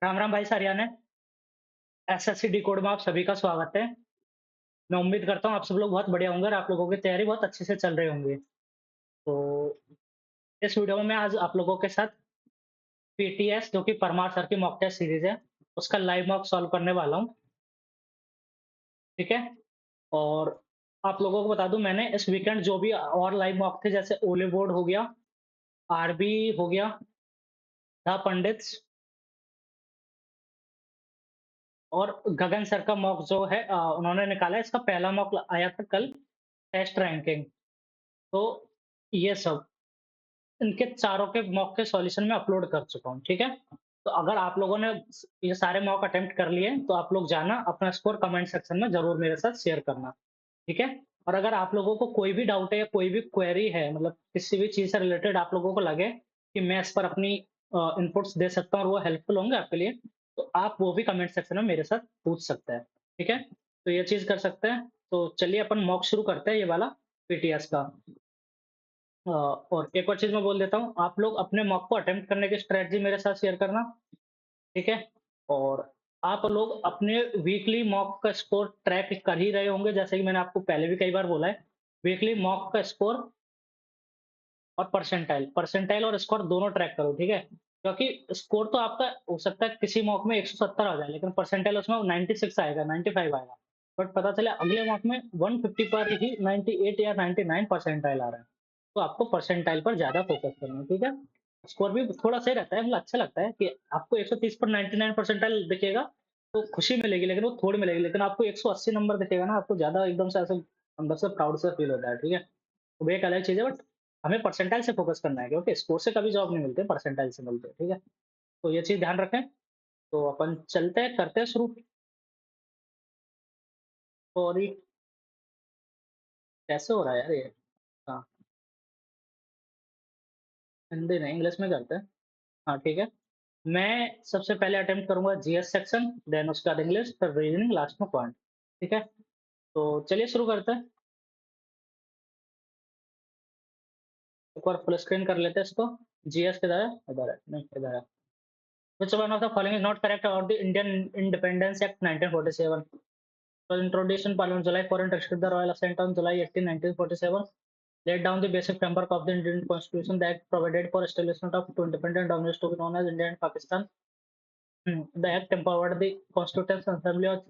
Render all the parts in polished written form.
राम राम भाई सारियाने। SSC decode में आप सभी का स्वागत है। मैं उम्मीद करता हूँ आप सब लोग बहुत बढ़िया होंगे और आप लोगों की तैयारी बहुत अच्छे से चल रही होंगी। तो इस वीडियो में मैं आज आप लोगों के साथ पीटीएस जो कि परमार सर की मॉक टेस्ट सीरीज है, उसका लाइव मॉक सॉल्व करने वाला हूँ। ठीक है। और आप लोगों को बता दूं, मैंने इस वीकेंड जो भी और लाइव मॉक थे, जैसे ओले बोर्ड हो गया, आरबी हो गया, द पंडित्स और गगन सर का मॉक जो है उन्होंने निकाला है। इसका पहला मॉक आया था कल, टेस्ट रैंकिंग। तो ये सब इनके चारों के मॉक के सॉल्यूशन मैं अपलोड कर चुका हूँ, ठीक है? तो अगर आप लोगों ने ये सारे मॉक अटेम्प्ट कर लिए हैं, तो आप लोग जाना अपना स्कोर कमेंट सेक्शन में ज़रूर मेरे साथ शेयर करना, ठीक है? और अगर आप लोगों को कोई भी डाउट है या कोई भी क्वेरी है, मतलब किसी भी चीज़ से रिलेटेड आप लोगों को लगे कि मैं इस पर अपनी इनपुट्स दे सकता हूँ और वो हेल्पफुल होंगे आपके लिए, तो आप वो भी कमेंट सेक्शन में मेरे साथ पूछ सकते हैं, ठीक है? तो ये चीज़ कर सकते हैं। तो चलिए अपन मॉक शुरू करते हैं ये वाला पीटीएस का। और एक और चीज़ मैं बोल देता हूँ, आप लोग अपने मॉक को अटेम्प्ट करने की स्ट्रैटेजी मेरे साथ शेयर करना, ठीक है? और आप लोग अपने वीकली मॉक का स्कोर ट्रैक कर ही रहे होंगे, जैसे कि मैंने आपको पहले भी कई बार बोला है, वीकली मॉक का स्कोर और परसेंटाइल और स्कोर दोनों ट्रैक करो, ठीक है? क्योंकि स्कोर तो आपका हो सकता है किसी मॉक में 170 आ जाए, लेकिन परसेंटाइल उसमें 96 आएगा, 95 आएगा। बट पता चले अगले मॉक में 150 पर ही 98 या 99 परसेंटाइल आ रहा है। तो आपको परसेंटाइल पर ज़्यादा फोकस करना है, ठीक है? स्कोर भी थोड़ा सही रहता है, मतलब अच्छा लगता है कि आपको 130 पर 99 परसेंटाइल दिखेगा, तो खुशी मिलेगी, लेकिन वो थोड़ी मिलेगी। लेकिन आपको 180 नंबर दिखेगा ना, आपको ज़्यादा एकदम से ऐसे अंदर से प्राउड सा फील होता है, ठीक है? तो वो एक अलग चीज़ है, बट हमें परसेंटाइल से फोकस करना है, क्योंकि स्कोर से कभी जॉब नहीं मिलती, परसेंटाइल से मिलती है, ठीक है? तो ये चीज़ ध्यान रखें। तो अपन चलते हैं, करते हैं शुरू। सॉरी, कैसे हो रहा है यार ये? हाँ, हिंदी नहीं, इंग्लिश में करते हैं। हाँ, ठीक है। मैं सबसे पहले अटेम्प्ट करूँगा जीएस सेक्शन, देन उसके बाद इंग्लिश, फिर रीजनिंग, लास्ट में पॉइंट, ठीक है? तो चलिए शुरू करते हैं। एक बार फुल स्क्रीन कर लेते हैं इसको। जीएस किधर है? इधर है, नहीं इधर है। Which one of the following is not correct about the Indian Independence Act 1947? Was introduced in Parliament July 4 and restricted the royal assent on July 18, 1947. Laid down the basic framework of the Indian Constitution. The Act provided for establishment of two independent dominions to be known as India and Pakistan. The Act empowered the Constitutional Assembly of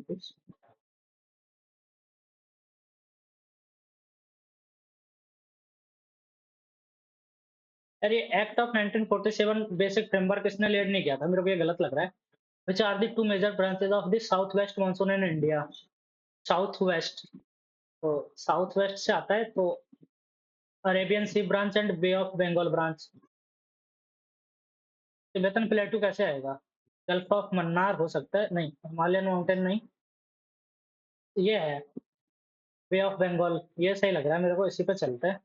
यार, ये act of 1947 basic framework इसने lead नहीं किया था, मेरे को ये गलत लग रहा है। Which are the two major branches of the south west monsoon in India? South west, तो साउथ वेस्ट से आता है, तो Arabian Sea branch and Bay of Bengal branch. Tibetan Plateau कैसे आएगा? गल्फ ऑफ मन्नार हो सकता है, नहीं हिमालयन माउंटेन नहीं, ये है बे ऑफ बंगाल, ये सही लग रहा है मेरे को, इसी पे चलते हैं।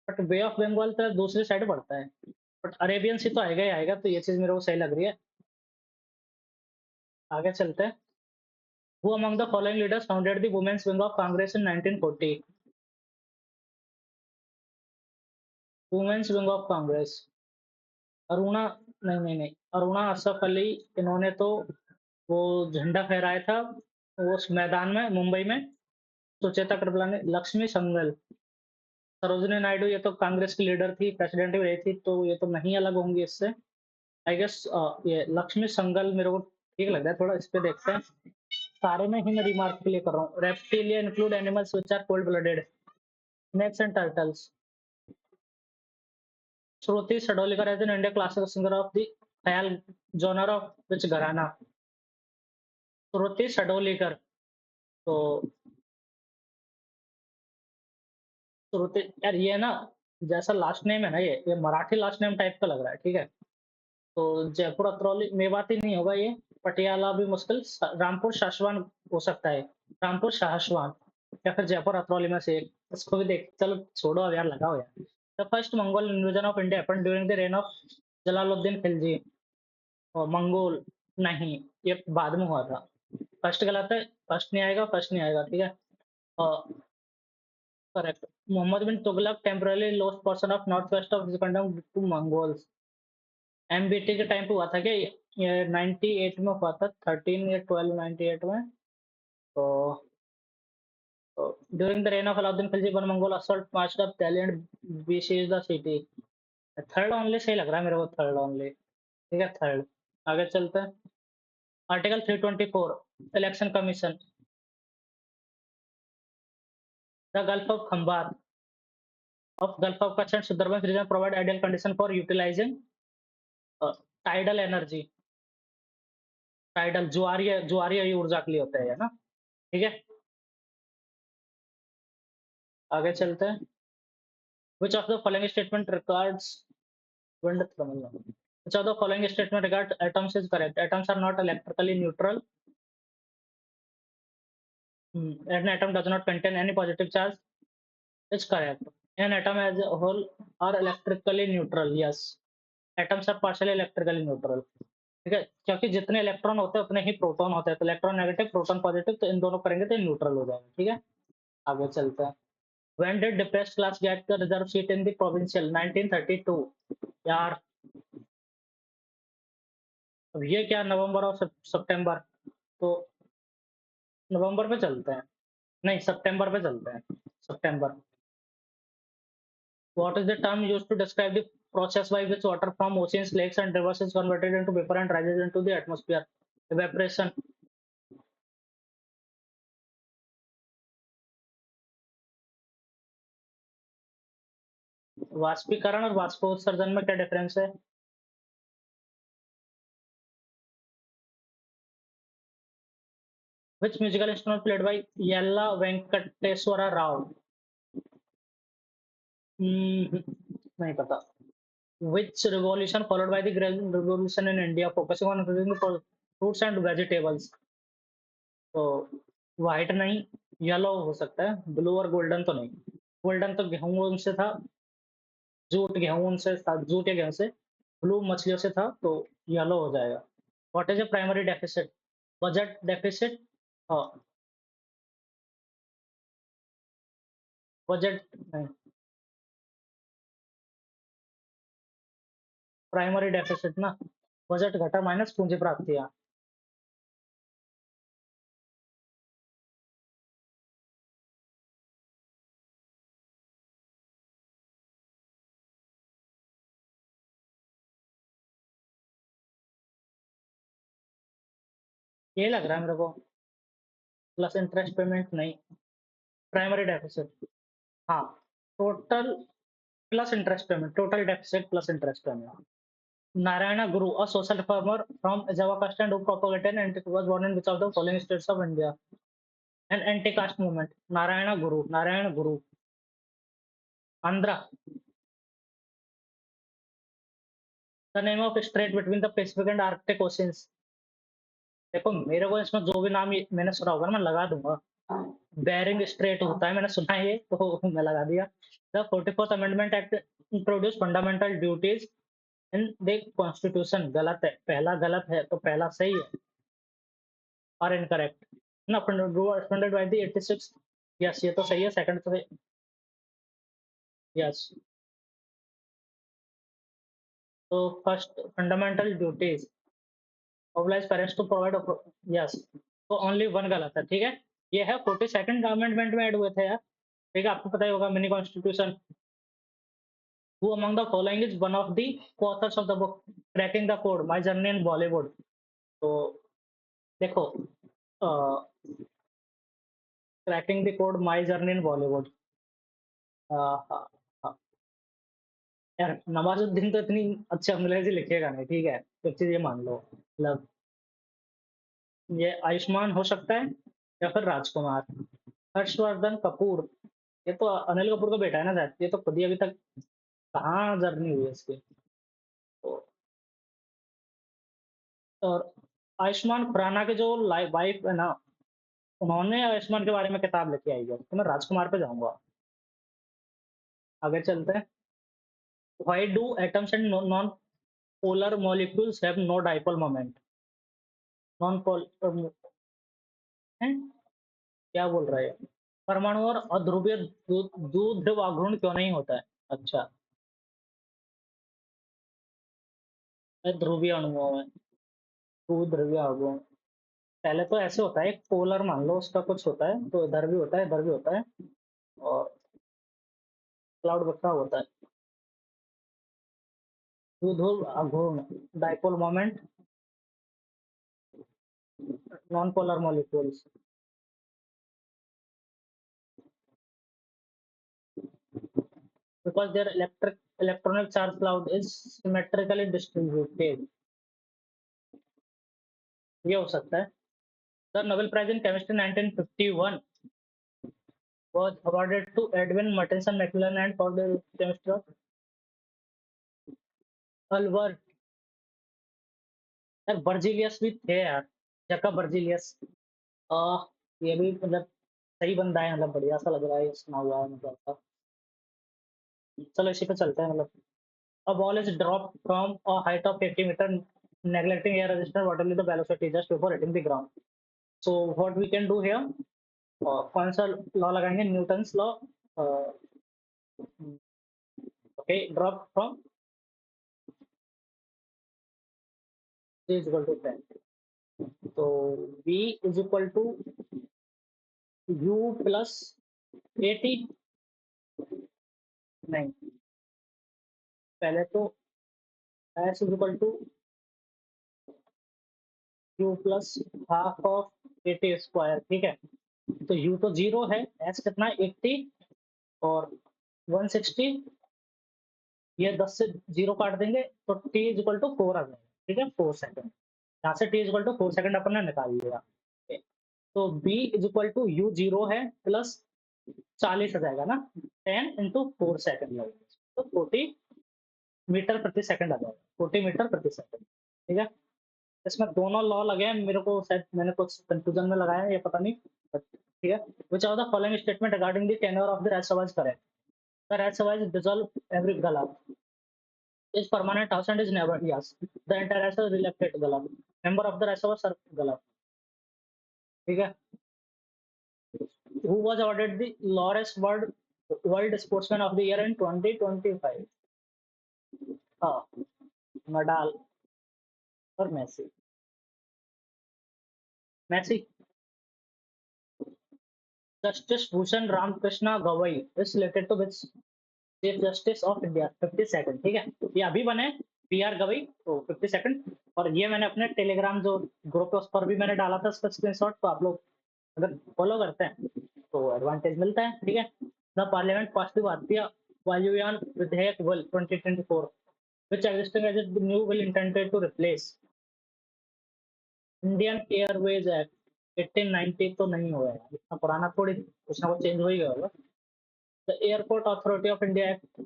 बट बे ऑफ बंगाल तो दूसरी साइड पड़ता है, बट अरेबियन सी तो आएगा ही आएगा, तो ये चीज मेरे को सही लग रही है। आगे चलते हैं। Who among the following leaders founded the Women's Wing of Congress in 1940? Women's Wing of Congress, Aruna, नहीं नहीं नहीं, अरुणा असफ अली, इन्होंने तो वो झंडा फहराया था उस मैदान में मुंबई में। सुचेता कृपलानी, लक्ष्मी संगल, सरोजिनी नायडू, ये तो कांग्रेस की लीडर थी, प्रेसिडेंट भी रही थी, तो ये तो नहीं अलग होंगी इससे। आई गेस ये लक्ष्मी संगल मेरे को ठीक लग रहा है थोड़ा, इस पे देखते हैं। सारे में ही मैं रिमार्क के लिए कर रहा हूँ। Reptilia include animals which are cold blooded, snakes and turtles. Shruti Shadolkar is an Indian classical singer of the Khayal genre of which घराना? श्रुति Shadolkar, तो श्रुति, यार ये ना, जैसा लास्ट नेम है ना, ये मराठी लास्ट नेम टाइप का लग रहा है, ठीक है? तो जयपुर अतरौली मेवाती नहीं होगा ये, पटियाला भी मुश्किल, रामपुर शासवान हो सकता है, रामपुर शाहसवान या फिर जयपुर अतरौली में से एक। इसको भी देख, चलो छोड़ो अब यार, लगाओ यार। The first Mongol invasion of India happened during the rain of Jalaluddin Khilji. और मंगोल, नहीं, ये बाद में हुआ था। फर्स्ट गलत है, फर्स्ट नहीं आएगा, फर्स्ट नहीं आएगा, ठीक है? Correct. Muhammad bin Tughlaq temporarily lost portion of north west of his kingdom to Mongols. MBT के टाइम पे हुआ था क्या ये 98 में हुआ था 13 या 12 98 में तो during the rain of Alauddin Khilji one Mongol assault marched up talent besieged the city third only सही लग रहा है मेरे को थर्ड ओनली ठीक है थर्ड आगे चलते हैं article 324 election commission the gulf of Khambhat of Gulf of Kutch and Sundarbans region provide ideal condition for utilizing tidal energy. Tidal ज्वारीय ऊर्जा के लिए होता है ना ठीक है आगे चलते हैं which of the following statement regards wind thermal which of the following statement regards atoms is correct atoms are not electrically neutral an atom does not contain any positive charge is correct an atom as a whole are electrically neutral yes atoms are partially electrically neutral ठीक है क्योंकि जितने electron होते हैं उतने ही proton होते हैं तो इलेक्ट्रॉन नेगेटिव प्रोटॉन पॉजिटिव तो इन दोनों करेंगे तो न्यूट्रल हो जाएगा ठीक है आगे चलते हैं When did depressed class get the reserve seat in the provincial 1932 यार अब ये क्या नवंबर और सितंबर तो नवंबर पे चलते हैं नहीं सितंबर पे चलते हैं सितंबर What is the term used to describe the process by which water from oceans lakes and rivers is converted into vapor and rises into the atmosphere evaporation वाष्पीकरण और वाष्पोत्सर्जन में क्या डिफरेंस है Which musical instrument played by Yella Venkateswara Rao? नहीं पता. Which revolution followed by the Green Revolution in India, focusing on increasing the fruits and vegetables? तो white नहीं, येलो हो सकता है, ब्लू और गोल्डन तो नहीं. गोल्डन तो गेहूं से था, जूट या गेहूं से, ब्लू मछलियों से था, तो येलो हो जाएगा. What is a primary deficit? Budget deficit? हाँ, बजट नहीं. प्राइमरी डेफिसिट ना बजट घटा माइनस पूंजी प्राप्तियां ये लग रहा है मेरे को प्लस इंटरेस्ट पेमेंट नहीं प्राइमरी डेफिसिट हाँ total plus interest payment total deficit plus interest payment Narayana Guru, a social reformer from Java caste and who propagated anti was born in which of the following states of India? An anti-caste movement. Narayana Guru. Andhra. The name of a strait between the Pacific and Arctic Oceans. देखो मेरे को इसमें जो भी नाम मैंने सुना होगा ना मैं लगा दूंगा बेरिंग स्ट्रेट होता है मैंने सुना है ये तो मैं लगा दिया the 44th amendment act introduce fundamental duties in the constitution गलत है पहला गलत है तो पहला सही है और इनकरेक्ट ना फंडेड बाय द 86 यस ये तो सही है सेकंड तो यस तो first fundamental duties oblige parents to provide yes तो ओनली वन गलत है ठीक है ये है 42nd अमेंडमेंट में ऐड हुए थे यार ठीक है आपको पता ही होगा mini constitution who among the following is one of the co-authors of the book cracking the code my journey in Bollywood तो देखो cracking the code my journey in Bollywood यार नवाजुद्दीन तो इतनी अच्छे अंग्रेजी लिखेगा नहीं ठीक है एक चीज ये मान लो मतलब ये आयुष्मान हो सकता है या फिर राजकुमार हर्षवर्धन कपूर ये तो अनिल कपूर का बेटा है ना शायद ये तो खुद ही अभी तक कहाँ जर्नी हुई है इसकी तो और आयुष्मान खुराना के जो वाइफ है ना उन्होंने आयुष्मान के बारे में किताब लिखी आई है तो मैं राजकुमार पे जाऊंगा आगे चलते हैं why do atoms and non polar molecules have no dipole moment non polar क्या बोल रहा है परमाणु और अध्रुवीय द्विध्रुव आघूर्ण क्यों नहीं होता है अच्छा ध्रुवीय अणुओं में, ध्रुवीय अणुओं में। पहले तो ऐसे होता है, एक पोलर मान लो उसका कुछ होता है, तो इधर भी होता है, इधर भी होता है, और क्लाउड बक्सा होता है। द्विध्रुव आघूर्ण, dipole moment, non polar molecules. Because their electronic charge cloud is symmetrically distributed, ये हो सकता है। The Nobel Prize in Chemistry 1951 was awarded to Edwin Martinson Macmillan and for the chemistry of Albert। यार बर्जीलियस भी थे यार, Jacob Berzelius. आ, ये भी मतलब सही बंदा है, मतलब बढ़िया सा लग रहा है, ये सुना हुआ है मतलब। चलो इसी पे चलते हैं मतलब। A ball is dropped from a height of 50 meter, neglecting air resistance. What will be the velocity just before hitting the ground? So what we can do here? कौन सा लॉ लगाएंगे? Newton's law. Okay, drop from c is equal to 10, तो v is equal to u plus 80। नहीं, पहले तो s is equal to u plus half of 80 square, ठीक है। तो u तो जीरो है, s कितना है 80, और 160, ये 10 से जीरो काट देंगे तो t इज इक्वल टू 4 आ जाएगा, ठीक है, 4 सेकंड। यहाँ से t is equal to 4 second अपन ने निकाल लिया। तो b is equal to u zero है प्लस 40 आ जाएगा ना, 10 इंटू 4 सेकंड लगेगा, तो 40 मीटर प्रति सेकंड आ जाएगा, 40 मीटर प्रति सेकंड, ठीक है। इसमें दोनों लॉ लगे हैं, मेरे को शायद मैंने कुछ कंफ्यूजन में लगाया है, ये पता नहीं, but ठीक है। Which are the following statement regarding the tenure of the reservoir correct? The reservoir dissolve every गलत, is permanent absent is never, yes, the entire reservoir is elected गलत, member of the reservoir sir गलत, ठीक है। who was awarded the Lawrence World Sportsman of the Year in 2025? हाँ, Nadal और Messi. Messi. Justice Bhushan Ramakrishna Gavai is related to which chief justice of India? 50 second, ठीक है। ये अभी बने पी आर गवई, तो 50 सेकंड। और ये मैंने अपने टेलीग्राम जो ग्रुप है उस पर भी मैंने डाला था इसका स्क्रीनशॉट, तो आप लोग अगर फॉलो करते हैं तो एडवांटेज मिलता है, ठीक है। द पार्लियामेंट पास द भारतीय वायुयान विधेयक bill 2024 which existing as a new bill intended to replace Indian Airways act 1890। तो नहीं हुआ है इतना पुराना, थोड़ी कुछ ना कुछ चेंज हो ही गया होगा। The airport authority of India act,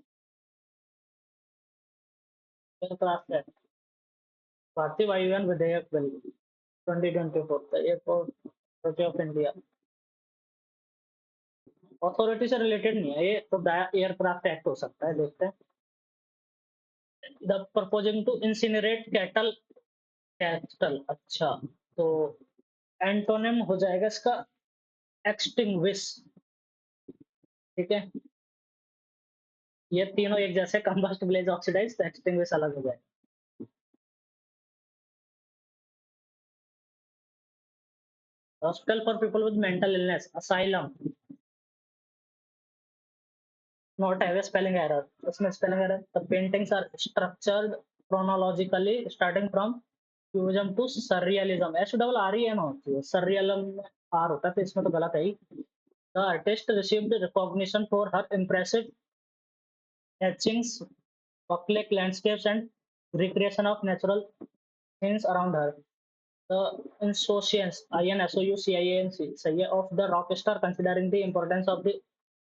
aircraft act, भारतीय वायुयान विधेयक bill 2024, the airport authority of India. Authority से रिलेटेड नहीं है ये, तो एयरक्राफ्ट एक्ट हो सकता है, देखते हैं। The proposing to incinerate cattle, cattle, अच्छा, तो एंटोनिम हो जाएगा इसका एक्सटिंग्विश, ठीक है। ये तीनों एक जैसे, कंबस्ट, ब्लेज, ऑक्सीडाइज, तो एक्सटिंग्विश अलग हो जाएगा। Hospital for people with mental illness, asylum, not have a spelling error, इसमें spelling error. The paintings are structured chronologically starting from cubism to surrealism, S double R E M होती है, सररियलिज्म में are होता है, तो इसमें तो गलत है ही। The artist received recognition for her impressive etchings, bucolic landscapes and recreation of natural things around her. The insouciance, INSOUCIANC, सही है, of the rock star considering the importance of the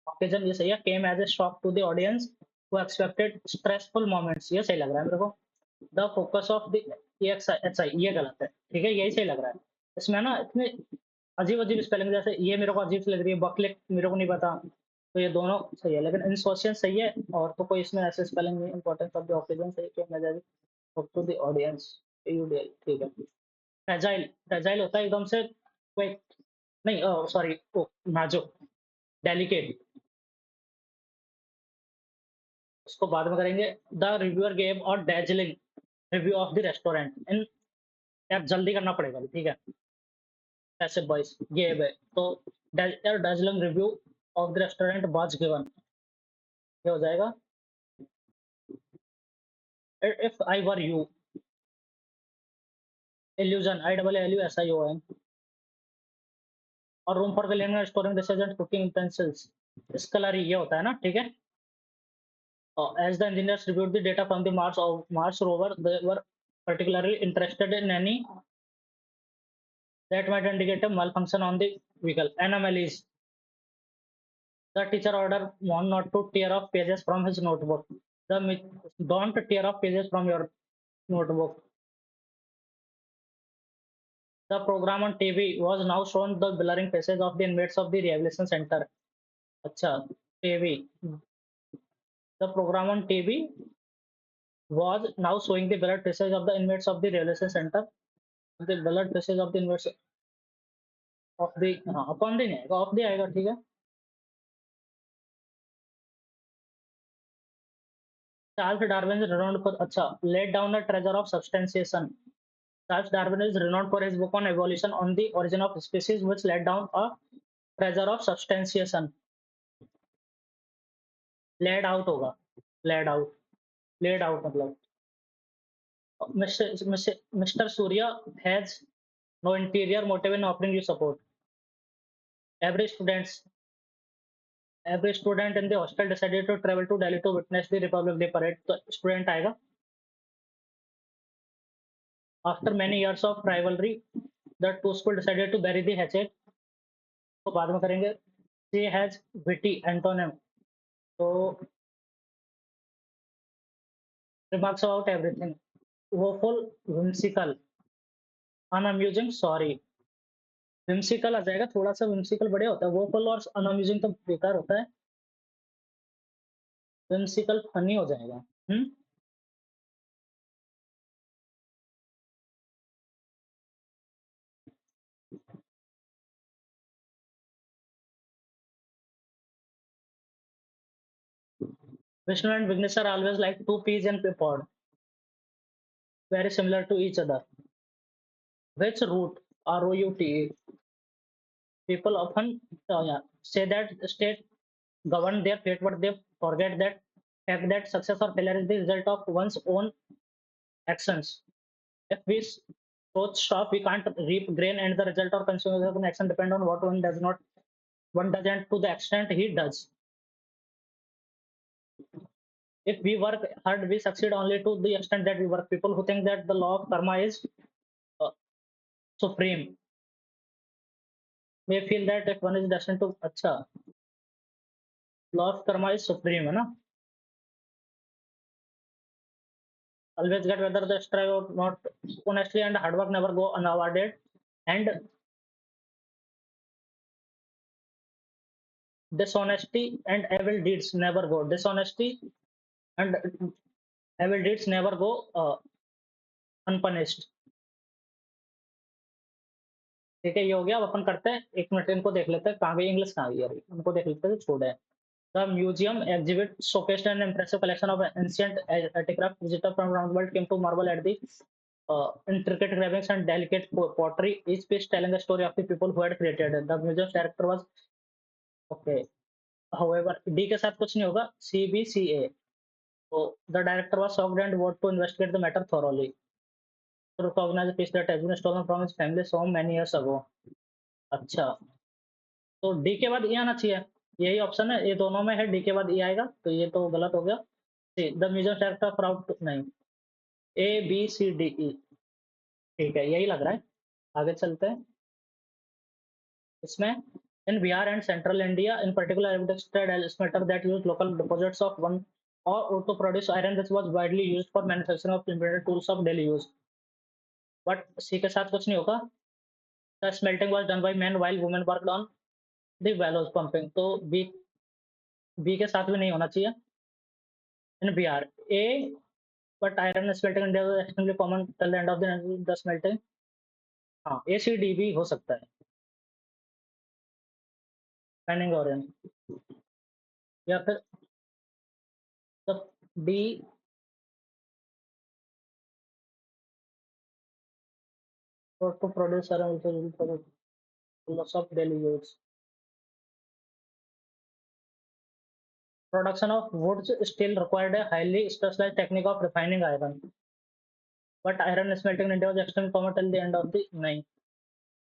occasion, ये सही है, came as a shock to the audience who expected stressful moments, ये सही लग रहा है मेरे को। The focus of the EXI, ये गलत है, ठीक है, यही सही लग रहा है। इसमें ना इतने अजीब अजीब स्पेलिंग, जैसे ये मेरे को अजीब सी लग रही है, बकलिक मेरे को नहीं पता, तो ये दोनों सही है, लेकिन इंसोशियस सही है, और तो कोई इसमें ऐसे स्पेलिंग नहीं। इंपॉर्टेंस ऑफ द ऑक्सीजन सही है, टू द ऑडियंस, यूडीएल, ठीक है। फ्रेजाइल, फ्रेजाइल होता है एकदम से कोई, नहीं, सॉरी, नाजुक, डेलिकेट, उसको बाद में करेंगे। द रिव्यूअर गेव और dazzling review of the restaurant in यार जल्दी करना पड़ेगा अभी, ठीक है? ऐसे बॉयज ये है तो यार dazzling review of the restaurant was given ये हो जाएगा if I were you illusion I double L U S I O N और room for cleaning storing dishes and cooking utensils इसका कलर ये होता है ना, ठीक है? As the engineers reviewed the data from the Mars rover, they were particularly interested in any that might indicate a malfunction on the vehicle. Anomalies. The teacher ordered Mon not to tear off pages from his notebook. Don't tear off pages from your notebook. The program on TV was now shown the blurring faces of the inmates of the rehabilitation center. Acha, TV. The program on TV was now showing the blurred faces of the inmates of the rehabilitation center. The blurred faces of the inmates of the हाँ upon the नहीं आएगा of the आएगा, ठीक है? Charles Darwin is renowned for अच्छा let down the treasure of substantiation Charles Darwin is renowned for his book on evolution on the origin of species which let down a treasure of substantiation laid out होगा laid out laid out मतलब mister Surya has no interior motive in offering you support every students every student in the hostel decided to travel to Delhi to witness the Republic Day parade तो student आएगा after many years of rivalry the two schools decided to bury the hatchet तो बाद में करेंगे she has witty antonym तो remarks about everything woeful whimsical unamusing sorry whimsical आ जाएगा थोड़ा सा whimsical बढ़िया होता है woeful और unamusing तो बेकार होता है whimsical funny हो जाएगा हम्म Vishnu and Vignesh are always like two peas in a pod very similar to each other which root route people often yeah, say that state govern their fate, but they forget that fact that success or failure is the result of one's own actions. If we both stop, we can't reap grain, and the result or consequence of an action depend on what one doesn't to the extent he does. If we work hard, we succeed only to the extent that we work. People who think that the law of karma is uh, supreme may feel that if one is destined to, अच्छा, law of karma is supreme, है ना? Always get whether the strive or not honestly and hard work never go unawarded and dishonesty and evil deeds never go dishonesty and evil deeds never go unpunished ठीक है ये हो गया अब अपन करते हैं एक मिनट इनको देख लेते हैं कहाँ गई इंग्लिश कहाँ गई अभी उनको देख लेते हैं छोड़े the museum exhibit showcased an impressive collection of ancient artifacts visitor from around the world came to marvel at the intricate carvings and delicate pottery each piece telling a story of the people who had created it the museum's director was okay however D के साथ कुछ नहीं होगा CBCA so the director was shocked and vowed to investigate the matter thoroughly to recognize a piece that has been stolen from his family so many years ago अच्छा तो D के बाद ई आना चाहिए यही ऑप्शन है ये दोनों में है डी के बाद ई आएगा तो ये तो गलत हो गया see the museum director proud नहीं ABCDE ठीक है यही लग रहा है आगे चलते हैं इसमें in Bihar and central India in particular evidence smelter that used local deposits of one or to produce iron which was widely used for manufacturing of limited tools of daily use but सी के साथ कुछ नहीं होगा the smelting was done by men while women worked on the bellows pumping तो B के साथ भी नहीं होना चाहिए in Bihar A but iron smelting in India was extremely common till the end of the smelting हाँ ACD भी हो सकता है pending origin या फिर D or to produce around the loss of daily use. Production of woods still required a highly specialized technique of refining iron, but iron smelting in India was extremely common till the end of the 9th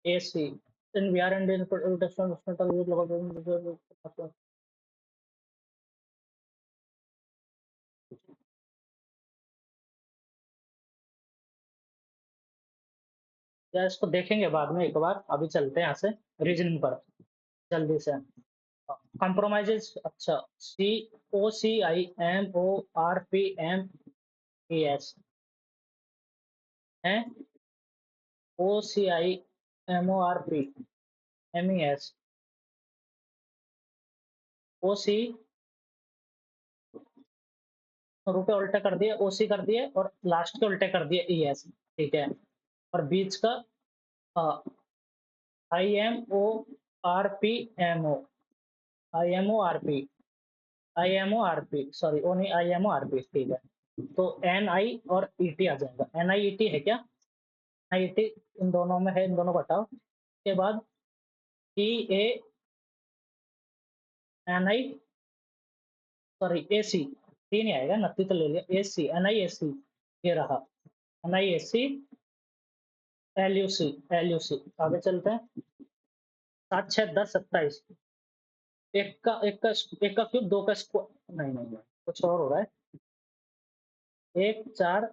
AC. In VR and in production या इसको देखेंगे बाद में एक बार, अभी चलते हैं यहाँ से रीजनिंग पर जल्दी से। कंप्रोमाइजेस, अच्छा, COCIMORPMES है, OCIMORPMES, OC रुपए उल्टे कर दिए, OC कर दिए और लास्ट के उल्टे कर दिए ES, ठीक है। और बीच का IMORPMO, IMORP, IMORP, सॉरी ओ नहीं, IMORP, ठीक है। तो NI और ET आ जाएगा। NIET है क्या? NIET इन दोनों में है, इन दोनों को हटाओ। उसके बाद TANI, सॉरी AC, टी नहीं आएगा, नत्ती तो ले लिया, AC, NIAC, ये रहा NIAC, LUC। आगे चलते हैं। 7 6 10 27, एक का क्यूब, दो का स्क्वायर, नहीं नहीं नहीं, कुछ और हो रहा है। 1 4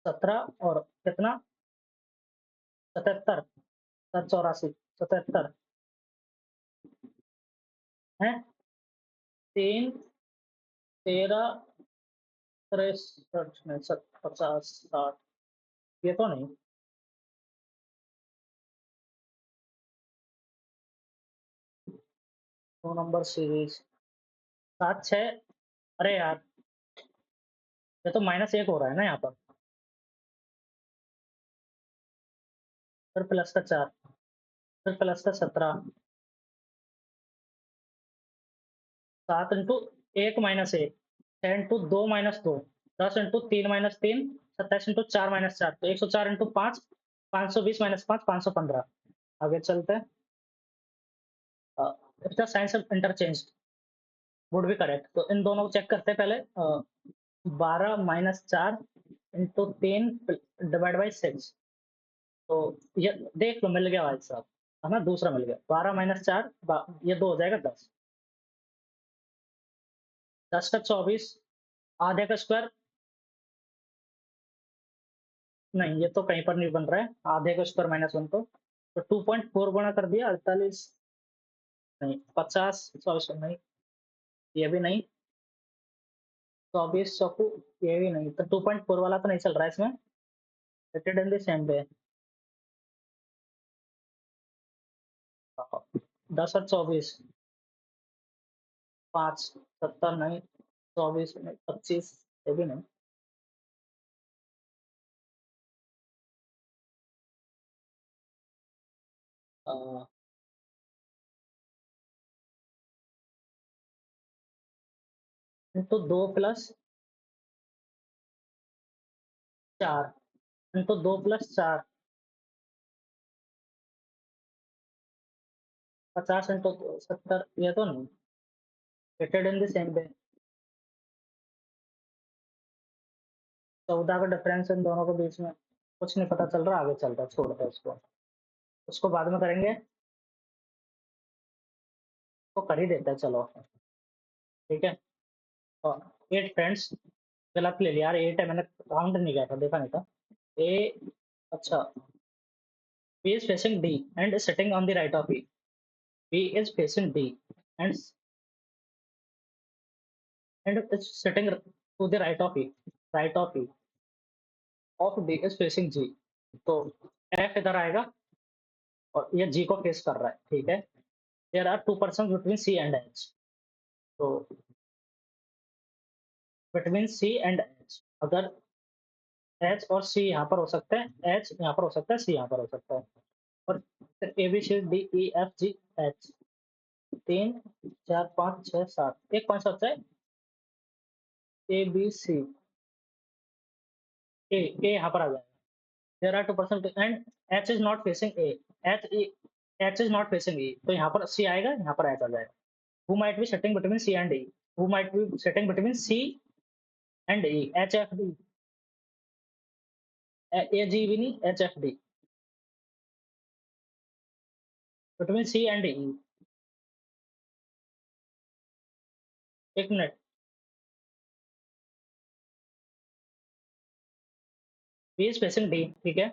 17 और कितना, 77, 7 84, 77 है, 3 13 63 में 50 60, ये तो नहीं, 2 नंबर सीरीज 7 6, अरे यार, ये तो -1 हो रहा है ना यहाँ पर, फिर प्लस का 4, फिर प्लस का 17, 7 इंटू 1 -1, 6 इंटू 2 -2, 10 इंटू 3 -3, 27 इंटू 4 -4, तो 104 इंटू 5, 520 -5, 515। आगे चलते हैं। If the science of interchange would be correct, तो इन दोनों को चेक करते हैं पहले। 12 - 4 इंटू 3 डिवाइड बाई 6, तो ये देख लो, मिल गया भाई साहब, है ना, दूसरा मिल गया। 12 - 4, ये 2 हो जाएगा 10, 10 का 24, आधे का स्क्वायर, नहीं ये तो कहीं पर नहीं बन रहा है, आधे का स्क्वायर -1, तो 2.4 गुणा कर दिया 48, नहीं 50, सॉरी नहीं, ये भी नहीं, 24 चौकू, ये भी नहीं, तो 2.4 वाला तो नहीं चल रहा है इसमें। रिटेड इन द सेम वे, 10 और 24, 5 70 नहीं, 24 नहीं, 25, ये भी नहीं, into 2 plus 4, into 2 plus 4, 50 into 70, ये तो नहीं, रिटेड इन द सेम वे। 14 का डिफरेंस इन दोनों के बीच में, कुछ नहीं पता चल रहा, आगे चल रहा है, छोड़ दो उसको, उसको बाद में करेंगे, तो कर ही देते हैं, चलो ठीक है। और 8 फ्रेंड्स, गलत ले लिया यार, 8 है, मैंने काउंट नहीं किया था, देखा नहीं था। ए, अच्छा, B is facing D and sitting on the right of E, B is facing D and is sitting to the right of E, right of D is facing G, तो F इधर आएगा और ये जी को face कर रहा है, ठीक है। There are 2 person between C and H, तो बिटवीन सी एंड एच, अगर एच और सी यहाँ पर हो सकता है, एच यहाँ पर हो सकता है, सी यहाँ पर हो सकता है, और फिर A B C D E F G H, 3 4 5 6 7, एक कौन सा होता है, ए बी सी, ए ए यहाँ पर आ जाएगा, there are 2% and H is not facing A, H H is not facing E, तो यहाँ पर सी आएगा, यहाँ पर एच आ जाएगा। Who might be sitting between C and E, who might be sitting between C and E, H F D, A G भी नहीं, H F D, between C and E. एक minute, B is facing D, ठीक है,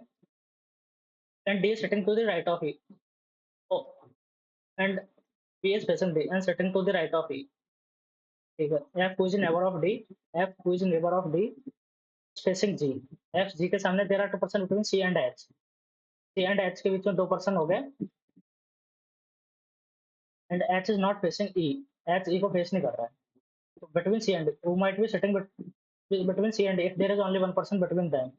and D is sitting to the right of E, and B is facing D and sitting to the right of E, ठीक है। F who is neighbour of D, F who is neighbour of D facing G, F G के सामने there are 2% between C and H, C and H के बीच में 2% हो गए, and H is not facing E, H E को face नहीं कर रहा है, तो between C and who might be sitting between C and if there is only 1% between them,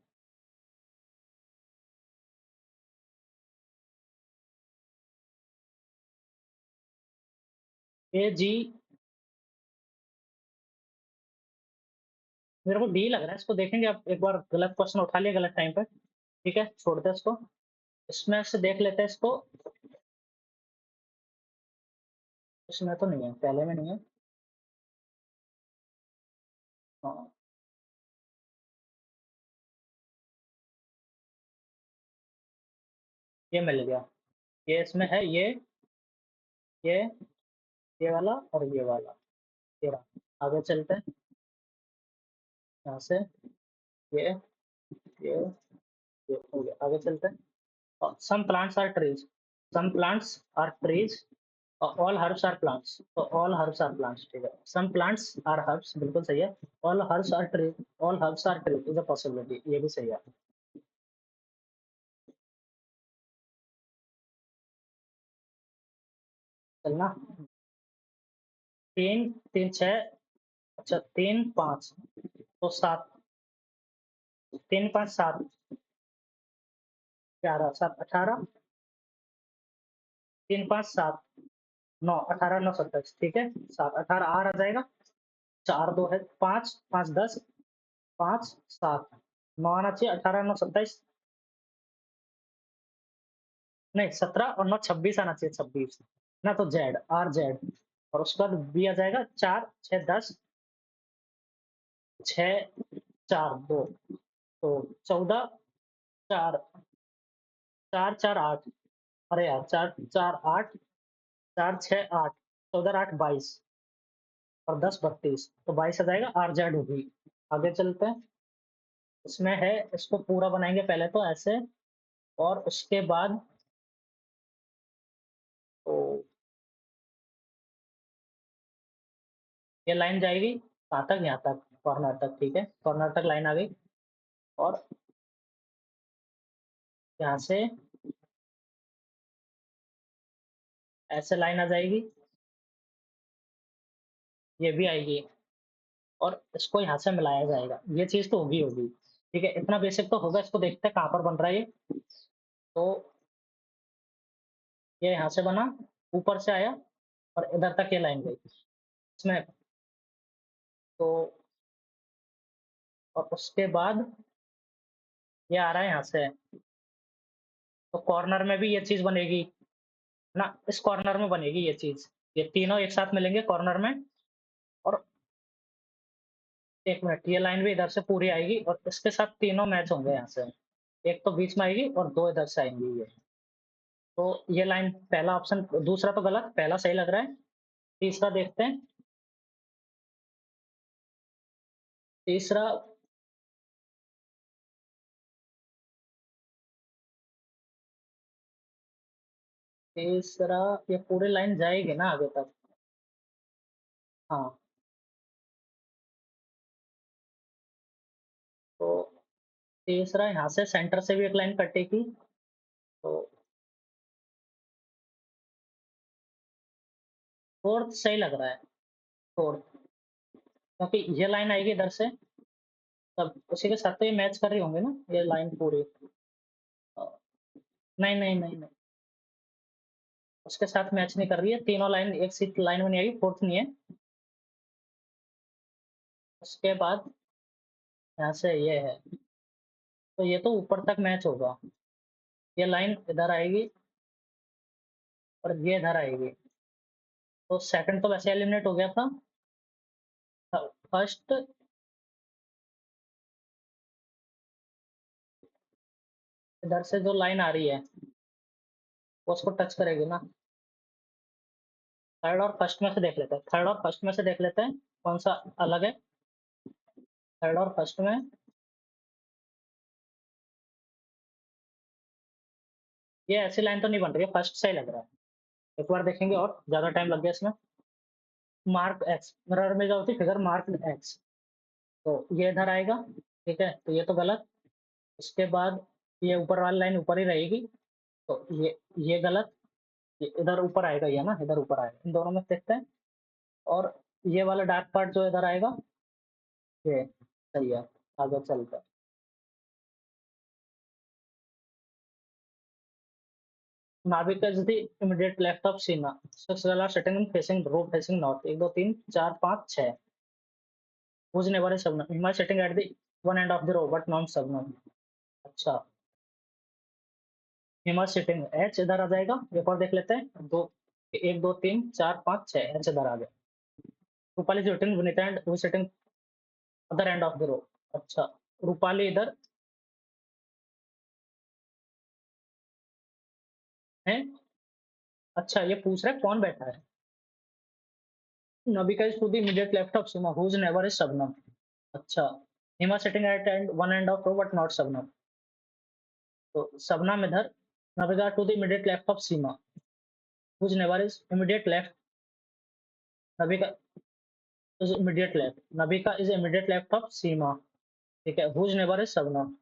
A G, मेरे को डी लग रहा है, इसको देखेंगे अब एक बार, गलत क्वेश्चन उठा लिया गलत टाइम पे, ठीक है, छोड़ दे इसको, इसमें से देख लेते हैं इसको, इसमें तो नहीं है, पहले में नहीं है, हाँ, ये मिल गया, ये इसमें है, ये ये वाला और ये वाला, ये रहा। आगे चलते हैं, यहाँ से ये ये ये हो गया, आगे चलते हैं। Some plants are trees, some plants are trees, all herbs are plants, तो ऑल हर्ब्स आर प्लांट्स, ठीक है, सम प्लांट्स आर हर्ब्स, बिल्कुल सही है, all herbs are trees, all herbs are trees is a possibility, ये भी सही है। चलना, तीन तीन छः, अच्छा तीन पाँच, तो सात, तीन पाँच सात, 11 7 18, तीन पाँच सात, 9 18 9 27, ठीक है, 7 18 आ जाएगा, 4 2 है, 5 5 10, 5 7, 9 आना चाहिए, 18 9 27, नहीं 17 और 9 26 आना चाहिए, 26 ना, तो जेड आर जेड, और उसके बाद बी आ जाएगा, 4 6 10, 6 4 2, तो 14 4 4 4 8, अरे यार 4 4 8, 4 6 8, 14 8 22 और 10 32, तो 22 आ जाएगा, आर जेड होगी। आगे चलते हैं, इसमें है, इसको पूरा बनाएंगे पहले तो ऐसे, और उसके बाद तो ये लाइन जाएगी कहाँ तक, यहाँ तक, कॉर्नर तक, ठीक है, कॉर्नर तक लाइन आ गई, और यहाँ से ऐसे लाइन आ जाएगी, ये भी आएगी, और इसको यहाँ से मिलाया जाएगा, ये चीज तो होगी होगी, ठीक है, इतना बेसिक तो होगा, इसको देखते हैं कहाँ पर बन रहा है ये, तो ये यहाँ से बना, ऊपर से आया, और इधर तक ये लाइन गई, इसमें, तो और उसके बाद ये आ रहा है यहाँ से, तो कॉर्नर में भी ये चीज बनेगी ना, इस कॉर्नर में बनेगी ये चीज, ये तीनों एक साथ मिलेंगे कॉर्नर में, और एक मिनट, ये लाइन भी इधर से पूरी आएगी, और इसके साथ तीनों मैच होंगे यहाँ से, एक तो बीच में आएगी और दो इधर से आएंगी ये, तो ये लाइन, पहला ऑप्शन, दूसरा तो गलत, पहला सही लग रहा है, तीसरा देखते हैं, तीसरा, तीसरा, ये पूरी लाइन जाएगी ना आगे तक, हाँ, तो तीसरा यहाँ से सेंटर से भी एक लाइन कटेगी, तो फोर्थ सही लग रहा है, फोर्थ, क्योंकि ये लाइन आएगी इधर से, तब उसी के साथ तो ये मैच कर रही होंगे ना, ये लाइन पूरी, अ, नहीं नहीं नहीं नहीं, उसके साथ मैच नहीं कर रही है, तीनों लाइन एक सी लाइन में नहीं आएगी, फोर्थ नहीं है, उसके बाद यहाँ से ये है, तो ये तो ऊपर तक मैच होगा। ये लाइन इधर आएगी और ये इधर आएगी। तो सेकंड तो वैसे एलिमिनेट हो गया था। फर्स्ट इधर से जो लाइन आ रही है वो उसको टच करेगी ना। थर्ड और फर्स्ट में से देख लेते हैं, थर्ड और फर्स्ट में से देख लेते हैं कौन सा अलग है। थर्ड और फर्स्ट में ये ऐसी लाइन तो नहीं बन रही है, फर्स्ट से ही लग रहा है। एक बार देखेंगे और ज्यादा टाइम लग गया इसमें। मार्क एक्स, मिरर में जो होती है फिगर मार्क एक्स, तो ये इधर आएगा। ठीक है, तो ये तो गलत। उसके बाद ये ऊपर वाली लाइन ऊपर ही रहेगी, तो ये गलत। ये इधर ऊपर आएगा, ये ना इधर ऊपर आएगा, इन दोनों में से देखते हैं। और ये वाला डार्क पार्ट जो इधर आएगा ये सही है। आगे चलते हैं। Nabhik is the immediate left of Sina, six girl are sitting in facing row facing north, 1 2 3 4 5 6। Whose neighbour is Shabnam, Hima sitting at the one end of the row but not Shabnam. अच्छा, हिमा सिटिंग एच इधर आ जाएगा। एक और देख लेते हैं। दो, 1 2 3 4 5 6, एच इधर आ गया। Rupali is sitting Vineeta and who sitting other end of the row. अच्छा, रूपाली इधर है। अच्छा, ये पूछ रहा है कौन बैठा है। Nabika is to the immediate left of Sima, whose neighbor is Shabnam. अच्छा, Hima sitting at one end of row but not Shabnam. तो Shabnam इधर, Nabika to the immediate left of Sima, whose neighbor is immediate left. Nabika is immediate left. Nabika is immediate left of Sima. ठीक है, whose neighbor is Shabnam.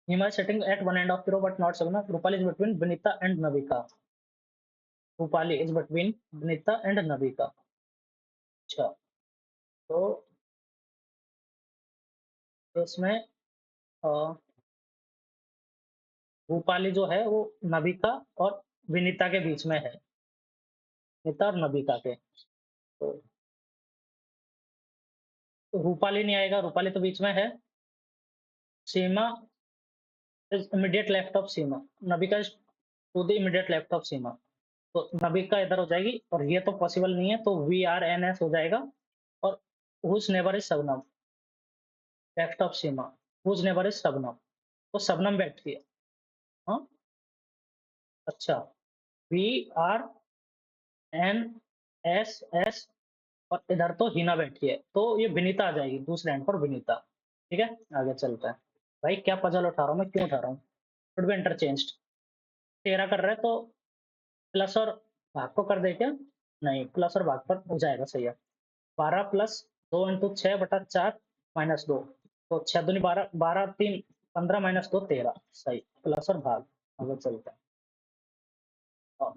Hima is sitting at one end of the row but not Shabnam. Rupali is between Vinita and Nabika. Rupali is between Vinita and Nabika. अच्छा, तो इसमें अ, रूपाली जो है वो नबिका और विनीता के बीच में है। विनीता और नबिका के। तो रूपाली नहीं आएगा, रूपाली तो बीच में है। Seema is immediate left of Seema, Nabika is to the immediate left of Seema. तो नबिका इधर हो जाएगी और ये तो पॉसिबल नहीं है, तो वी आर एन एस हो जाएगा। और whose neighbour is Shabnam, left of Seema, whose neighbour is Shabnam. तो शबनम बैठती है। हाँ, अच्छा, we are N S S, और इधर तो हिना बैठी है, तो ये विनीता आ जाएगी दूसरे एंड पर, विनीता। ठीक है, आगे चलता है। भाई क्या पजल उठा रहा हूँ मैं, क्यों उठा रहा हूँ। Should be interchanged. 13 कर रहे हैं तो प्लस और भाग को कर दे क्या। नहीं, प्लस और भाग पर हो जाएगा, सही है। 12 प्लस 2 इंटू 6/4 माइनस 2, तो 6 दूनी 12, 12 3 15 माइनस 2 13, सही, प्लस और भाग। आगे चलते हैं।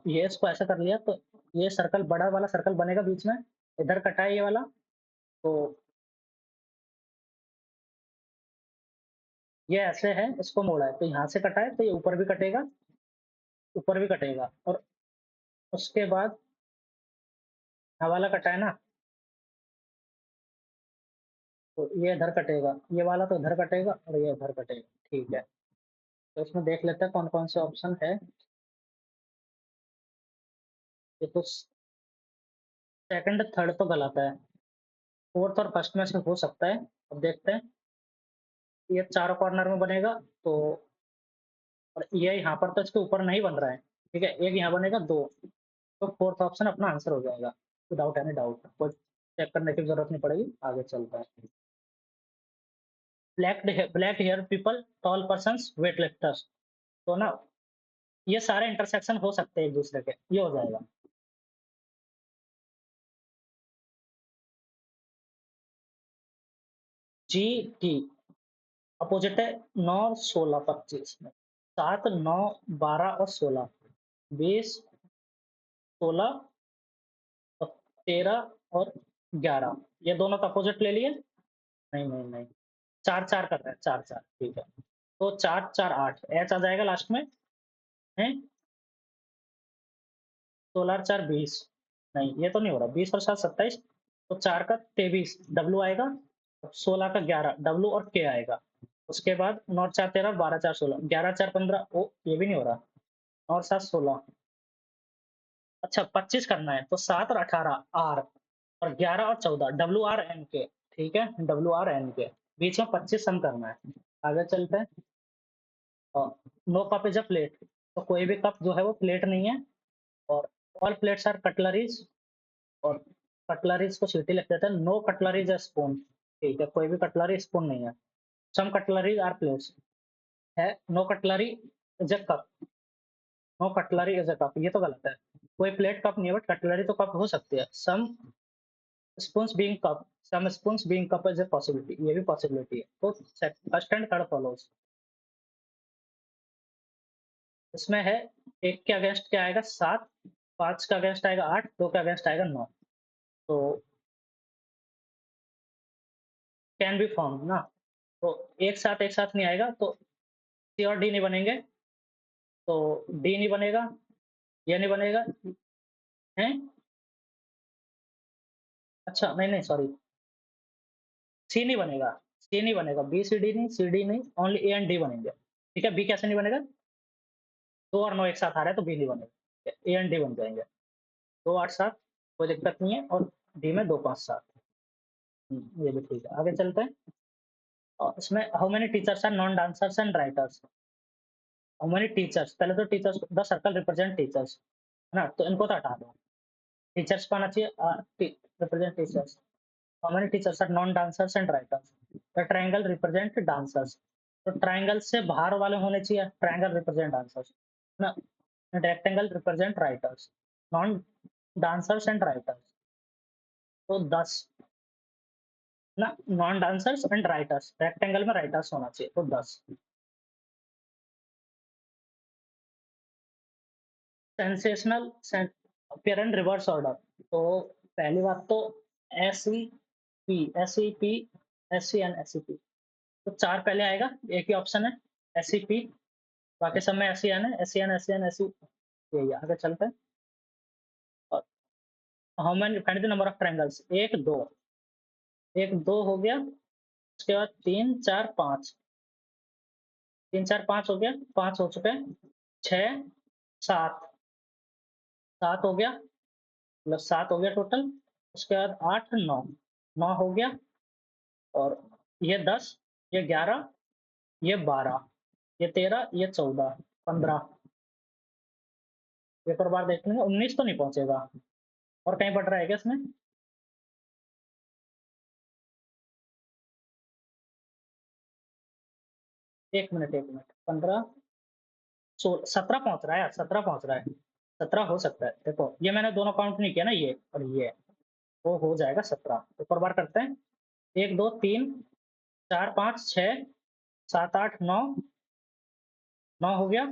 ये इसको ऐसा कर लिया तो ये सर्कल, बड़ा वाला सर्कल बनेगा बीच में, इधर कटा है ये वाला। तो ये ऐसे है, इसको मोड़ा है तो यहाँ से कटा है, तो ये ऊपर भी कटेगा, ऊपर भी कटेगा। और उसके बाद यहाँ वाला कटा है ना, तो ये इधर कटेगा, ये वाला तो इधर कटेगा और ये इधर कटेगा। ठीक है, तो इसमें देख लेते हैं कौन कौन से ऑप्शन है। ये तो सेकंड थर्ड तो गलत है, फोर्थ और फर्स्ट में से हो सकता है। अब देखते हैं। ये चारों कॉर्नर में बनेगा, तो और ये यहाँ पर तो इसके ऊपर नहीं बन रहा है। ठीक है, एक यहाँ बनेगा, दो, तो फोर्थ ऑप्शन अपना आंसर हो जाएगा विदाउट एनी डाउट, कोई चेक करने की जरूरत नहीं पड़ेगी। आगे चलता है। Black hair people, tall person, weight lifters. तो ना ये सारे इंटरसेक्शन हो सकते हैं एक दूसरे के, ये हो जाएगा। जी टी अपोजिट है। 9 16 25 में, 7 9 12 और 16, 20 16 और 13 और 11, ये दोनों का अपोजिट ले लिए। नहीं नहीं नहीं, 4 4 कर रहे हैं, 4 4, ठीक है। तो 4 4 8, एच आ जाएगा लास्ट में है। 16 और 4 20, नहीं ये तो नहीं हो रहा, 20 और 7 27, तो 4 का 23 डब्ल्यू आएगा, 16 का 11 डब्ल्यू और के आएगा। उसके बाद 9 और 4 13, 12 4 16, 11 4 15, ओ ये भी नहीं हो रहा। और 7 16, अच्छा 25 करना है तो 7 और 18 आर, और 11 और 14 डब्ल्यू आर एन के, ठीक है, डब्ल्यू आर एन के बीच में 25 सम करना है। आगे चलते हैं। No cup is a plate, तो कोई भी कप जो है वो प्लेट नहीं है। और ऑल प्लेट्स आर कटलरीज, और कटलरीज को सीटी लिख देते हैं। नो कटलरीज अ स्पून, ठीक है, कोई भी कटलरी स्पून नहीं है। सम कटलरीज आर प्लेट्स है। No cutlery is a cup, no cutlery is a cup, ये तो गलत है। कोई प्लेट कप नहीं है, बट कटलरी तो कप हो सकती है। Some spoons being cup, some spoons being cup is a possibility, ये भी पॉसिबिलिटी है। तो फर्स्ट एंड थर्ड फॉलोज। इसमें है, एक के अगेंस्ट क्या आएगा 7, 5 का अगेंस्ट आएगा 8, 2 का अगेंस्ट आएगा 9। तो कैन बी फॉर्म ना, तो एक साथ नहीं आएगा, तो सी और डी नहीं बनेंगे। तो डी नहीं बनेगा, ये नहीं बनेगा, हैं? अच्छा नहीं नहीं सॉरी, सी नहीं बनेगा, सी नहीं बनेगा, बी सी डी नहीं, सी डी नहीं, ओनली ए एंड डी बनेंगे। ठीक है, बी कैसे नहीं बनेगा? 2 और 9 एक साथ आ रहा है तो बी नहीं बनेगा, ए एंड डी बन जाएंगे। 2 8 7 कोई दिक्कत नहीं है, और डी में 2 5 7। ये भी ठीक है, आगे चलते हैं। और इसमें how many teachers are non dancers and writers. How many teachers, पहले तो teachers, the circle represent teachers, है ना, तो इनको तो हटा दो। टीचर्स को आना चाहिए, represent teachers. How many teachers are non dancers and writers. The triangle represent dancers, तो ट्रायंगल से बाहर वाले होने चाहिए, ट्रायंगल रिप्रेजेंट डांसर्स ना। Rectangle represent writers, non dancers and writers, तो 10 ना, non dancers and writers, rectangle में राइटर्स होना चाहिए, तो 10। Sensational appear in reverse order, तो पहली बात तो S C P, S C P, S C N, S C P, तो 4 पहले आएगा, एक ही ऑप्शन है एस सी पी, बाकी सब में एस सी एन है, S C N, S C N, S C, यही है। आगे चलते हैं। How many, find the number of triangles, 1 2, 1 2 हो गया, उसके बाद 3 4 5, 3 4 5 हो गया, 5 हो चुके हैं, 6 7, 7 हो गया, मतलब 7 हो गया टोटल। उसके बाद 8 9, 9 हो गया, और ये 10, ये 11, ये 12, ये 13, ये 14 15, एक और बार देख लेंगे, 19 तो नहीं पहुंचेगा। और कहीं बढ़ रहा है क्या इसमें? 1 मिनट 15 17 पहुंच रहा है यार, 17 पहुंच रहा है, 17 हो सकता है। देखो ये मैंने दोनों काउंट नहीं किया ना, ये और ये, वो हो जाएगा 17। एक और बार करते हैं। 1 2 3 4 5 6 7 8 9, 9 हो गया।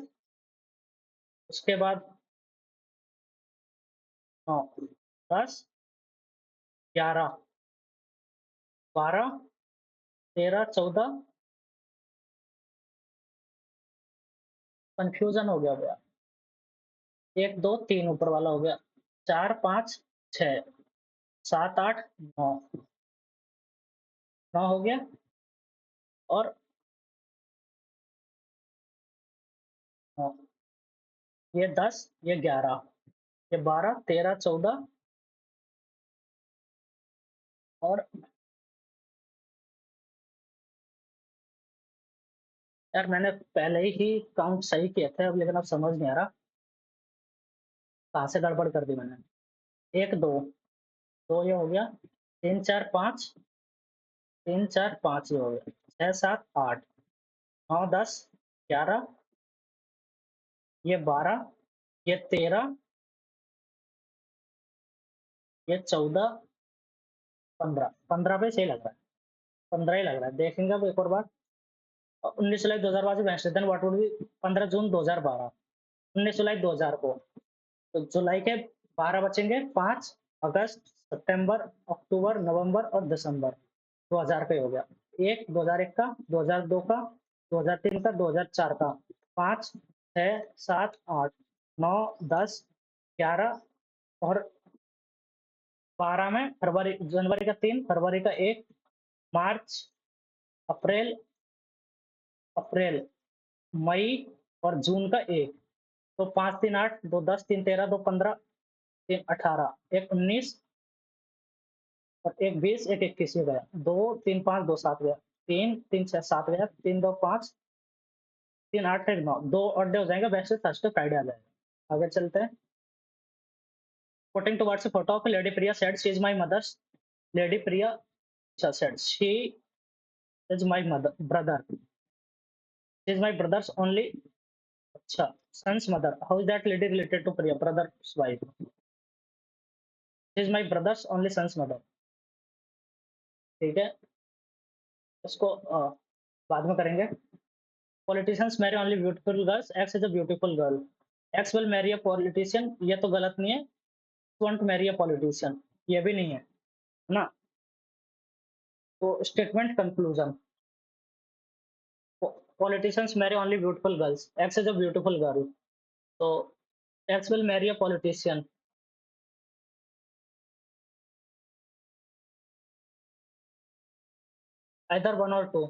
उसके बाद 9 10 11 12 13 14, कंफ्यूजन हो गया भैया। 1 2 3 ऊपर वाला हो गया, 4 5 6 7 8 9, 9 हो गया, और 9, ये 10, ये 11, ये 12 13 14, और यार मैंने पहले ही काउंट सही किए थे, अब लेकिन अब समझ नहीं आ रहा कहाँ से गड़बड़ कर दी मैंने। 1 2, 2 ये हो गया, 3 4 5, 3 4 5 ये हो गया, 6 7 8 9 10 11, ये 12, ये 13, ये 14 15, 15 पे सही लग रहा है, 15 ही लग रहा है, देखेंगे अब एक और बार। 19 July 2012 Wednesday, then what would be 15 June 2012, 19 जुलाई 2000 को, तो जुलाई के 12 बचेंगे, 5 अगस्त, सितंबर, अक्टूबर, नवंबर और दिसंबर, 2000 का ही हो गया। एक 2001 का, 2002 का, 2003 का, 2004 का, 5 6 7 8 9 10 11, और 12 में, जनवरी का 3, फरवरी का 1, मार्च, अप्रैल अप्रैल, मई और जून का 1। तो 5 3 8, 2 10, 3 13, 2 15, 3 18, 1 19 और 1 20, 1 21 ये गया। 2 3 5, 2 7 गया। 3 3 6 7 गया। 3 2 5, 3 8 1 9, 2 और डे हो जाएगा, वैसे थर्सडे फ्राइडे आ जाएगा। आगे चलते हैं। Putting towards a photo of Lady Priya said, "She is my mother's." Lady Priya said, "She is my brother. She is my brother's only son's mother." How is that lady related to Priya, brother's wife? She is my brother's only son's mother. ठीक है, इसको बाद में करेंगे। Politicians marry only beautiful girls. X is a beautiful girl. X will marry a politician. ये तो गलत नहीं है। Won't marry a politician. ये भी नहीं है ना। तो statement conclusion. Politicians marry only beautiful girls. X is a beautiful girl. So X will marry a politician. Either one or two.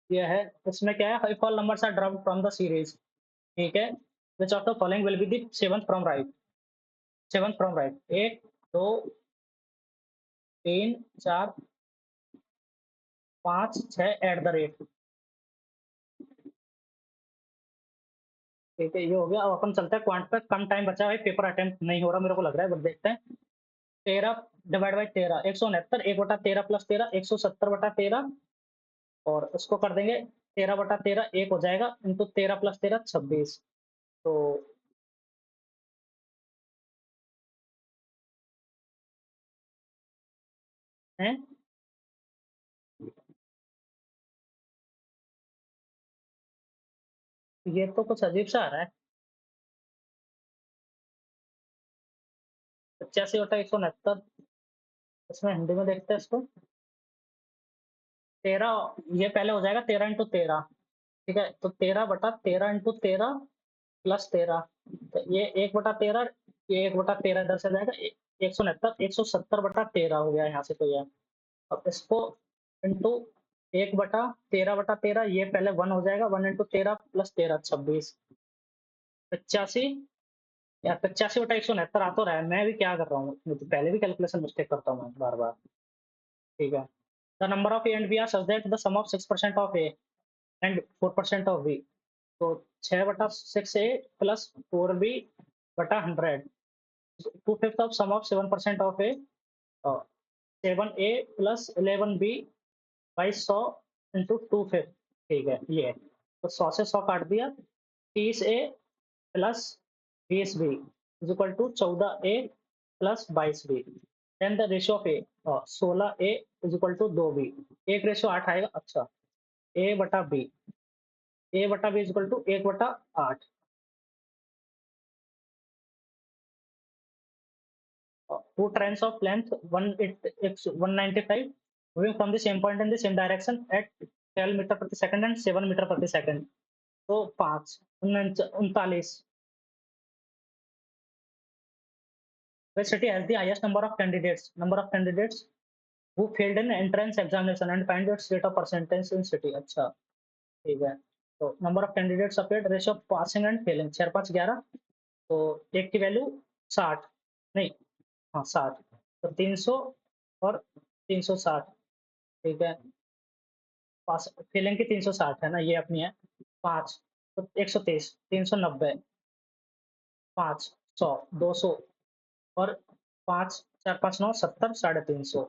ये है, इसमें क्या है, if all numbers are dropped from the series, ठीक है, which of the following will be the seventh from right? Seventh from right, 1 2 3 4 5 6 at the rate. ठीक है, ये हो गया। अब अपन चलते हैं क्वांट पे। कम टाइम बचा है, पेपर अटेम्प्ट नहीं हो रहा मेरे को लग रहा है, बट देखते हैं। 13 डिवाइड बाई 13, 169, 1/13 प्लस 13, 170/13 और उसको कर देंगे 13/13, 1 हो जाएगा, इंटू 13 प्लस 13 26। तो है, ये तो कुछ अजीब सा आ रहा है। 85/169, इसमें हिंदी में देखते हैं इसको। 13, ये पहले हो जाएगा 13 × 13। ठीक है, तो 13/13 × 13 प्लस 13, तो ये 1/13, ये 1/13 इधर से जाएगा। 169, 170/13 हो गया यहाँ से, तो ये। अब इसको इंटू 1/13/13, ये पहले 1 हो जाएगा, 1 × 13 प्लस 13 26। 85 या 85/169 आ तो रहा है। मैं भी क्या कर रहा हूँ, मैं तो पहले भी कैलकुलेशन मिस्टेक करता हूँ बार बार। ठीक है, the number of A and B are such that the sum of 6% of A and 4% of B. तो 6/6 A plus 4b/100, 2/5 of sum of 7% of A, 7a plus 11b by 100 into 2/5। ठीक है, ये है। तो 100 से 100 काट दिया। 30a plus 20b is equal to 14a प्लस 22b। Then the ratio of a, 16a is equal to 2b। एक रेशियो 8 आएगा। अच्छा, a/b is equal to 1/8। Two trains of length 195 moving from the same point in the same direction at 12 metre प्रति second and 7 metre प्रति second. तो 5 39। Which city has the highest number of candidates? Number of candidates who failed an entrance examination and find its rate of percentage in city। अच्छा, ठीक है। तो number of candidates appeared, ratio of passing and failing 4 5 11। तो एक की value 60, नहीं, हाँ 60, तो 300 और 360। ठीक है, पास फेलिंग की 360 है ना, ये अपनी है। 5 तो 123, 390, 5 100, 200 और 5 4 5 9 70, 350।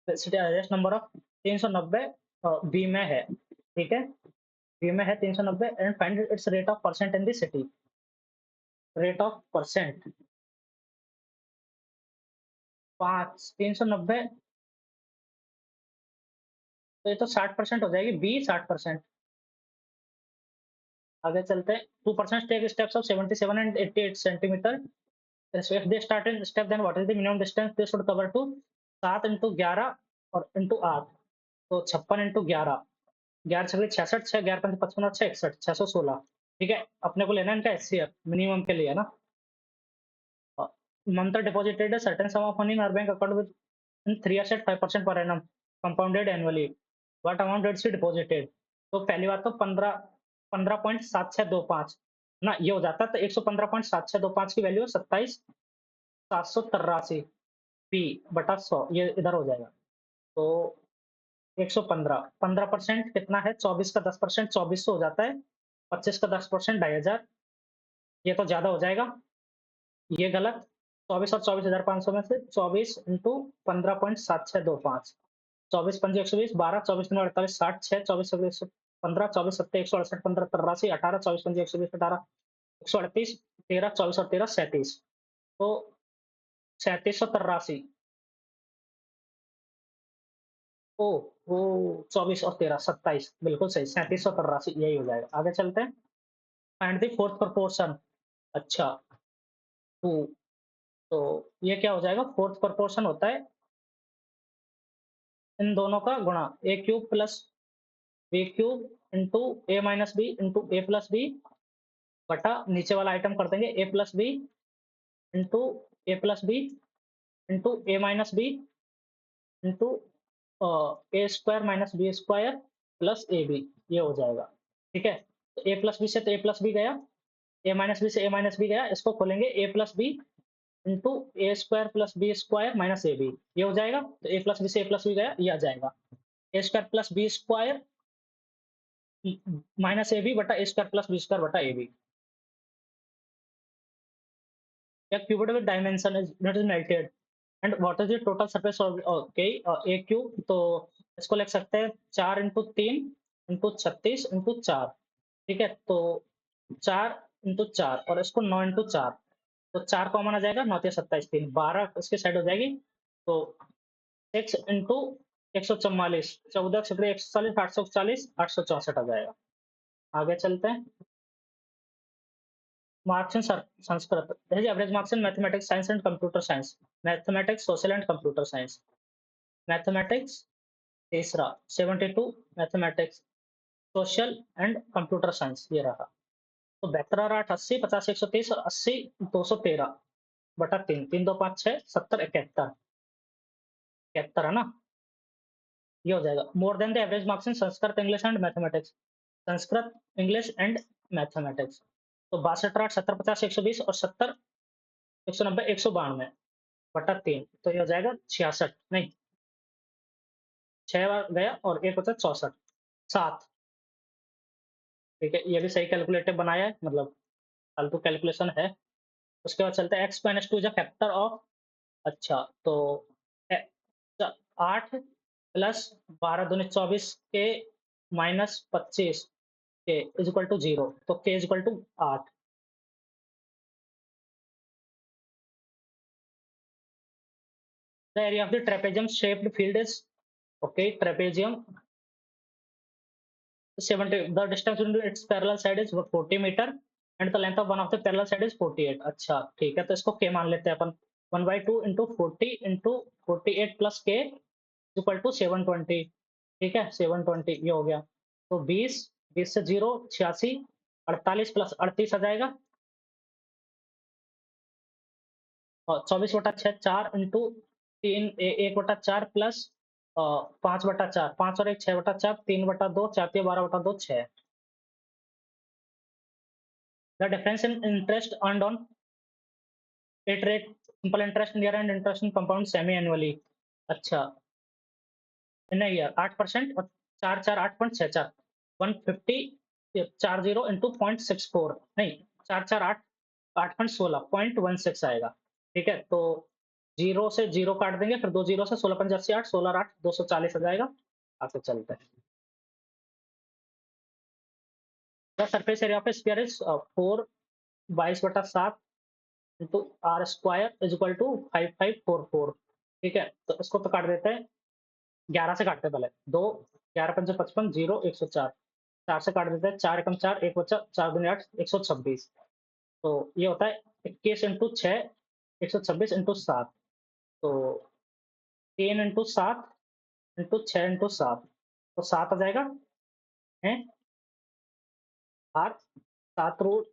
हाईएस्ट नंबर ऑफ 390 बी में है। ठीक है, बी में है 390 and find its rate of percent in the city. Rate of percent 5 390, तो ये तो 60% हो जाएगी, बी 60%। आगे चलते हैं। 2% take steps of 77 and 88 centimetre. If they start in step, then what is the minimum distance they should cover to? 7 × 11 और into 8, तो 56 × 11, 11 छक्के 66, 6 11 पंच 55 और 6 61, 616। ठीक है? अपने को लेना है इनका एचसीएफ मिनिमम के लिए ना। Uh, Mamta deposited a certain sum of money in her bank account with in 3 years at 5% per annum, compounded annually. What amount did she deposited? तो पहली बात तो 15.7625 ना ये हो जाता है, तो 115.7625 की वैल्यू है 27,783 पी बटा 100, ये इधर हो जाएगा। तो 115 15% कितना है, 24 का 10% 2400 हो जाता है, 25 का 10% 2500, ये तो ज्यादा हो जाएगा, ये गलत। 24 और 24,500 में से 24 इंटू 15.7625, 24 पंजे 120, 12, 24 दूनी 48, 60, 6, 24 सत्ते 115, 24 सत्ते 168, 15 83, 18, 24 पंजे 120, 18, 138, 13, 24 और 13 37, तो 3783। ओ वो 24 और 13 27, बिल्कुल सही, 3783 यही हो जाएगा। आगे चलते हैं। Find the fourth proportion. अच्छा, टू, तो ये क्या हो जाएगा, फोर्थ प्रोपोर्शन होता है इन दोनों का गुणा, A cube plus B cube into A minus B into A plus B बटा नीचे वाला आइटम कर देंगे A plus B into A plus B into A minus B into A square minus B square plus A B, ये हो जाएगा। ठीक है, तो ए प्लस बी से तो ए प्लस बी गया, ए माइनस बी से ए माइनस बी गया, इसको खोलेंगे A plus B into A square plus B square minus A B, ये हो जाएगा। तो ए प्लस बी से ए प्लस बी गया, ये आ जाएगा A square plus B square minus A B बटा A square plus B square बटा A B. A cubed with dimension is that is melted, and what is the total surface of okay a cube, तो इसको लिख सकते हैं 4 into 3 into 36 into 4। ठीक है, तो 4 इंटू 4 और इसको 9 इंटू 4, तो 4 कॉमन आ जाएगा, 9 27 3 12 इसके साइड हो जाएगी, तो 6 इंटू 144, 14 छपड़े 140, 840, 864 आ जाएगा। आगे चलते हैं। Marks in Sanskrit. There is average marks in mathematics, science, and computer science. Mathematics, social, and computer science. Mathematics, तीसरा 72, mathematics, social and computer science ये रहा। तो 72 और 8 80, 50 130 और 80 213 बटा 3, 3 2 5 6 70 71, 71 है ना, ये हो जाएगा। More than the average marks in Sanskrit, English and mathematics. Sanskrit, English and mathematics, तो 62 8 70 50 120 और 70 190 192 बटा 3, तो ये हो जाएगा 66, नहीं 6 बार गया और 1 बचा 64, 7। ठीक है, ये भी सही कैलकुलेटर बनाया है, मतलब फालतू कैलकुलेशन है। उसके बाद चलते हैं, x minus 2 is a factor of. अच्छा, तो 8 प्लस 12 दूनी 24 के माइनस 25 के इज इक्वल टू 0, तो के is equal to 8। The area of the trapezium shaped field is, okay trapezium 70, the distance between its parallel side is 40 metre and the length of one of the parallel side is 48। अच्छा ठीक है, तो इसको k मान लेते हैं अपन, 1/2 into 40 into 48 plus के equal to 720। ठीक है, 720 ये हो गया, तो 20, 20 से 0 86, 48 प्लस 38 आ जाएगा, और 24/6 4 इंटू 3 1/4 प्लस 5/4, 5 और 1 6/4, 3/2 4 12/2 6। The difference in interest earned on it rate, simple interest in year and interest in compound semi annually। अच्छा, इन ईयर 8% और 4 4 8.64, 150 40 इंटू 0.64, नहीं 4 4 8 8.16 0.16 आएगा। ठीक है, तो 0 से 0 काट देंगे, फिर 2 0 से 16 5 80 8 16 8 240 आ जाएगा। आगे चलते हैं। The surface area of sphere is 4 22/7 into R square is equal to 5544। ठीक है, तो इसको तो काट देते हैं, 11 से काटते हैं पहले, 2 11 पंजे 55 0 104, 4 से काट देते हैं, 4 एकम 4 1 बचा, 4 दूनी 8 126, तो ये होता है 21 इंटू 6 126 इंटू 7, तो 3 इंटू 7 इंटू 6 इंटू 7, तो 7 आ जाएगा है आर 7 रूट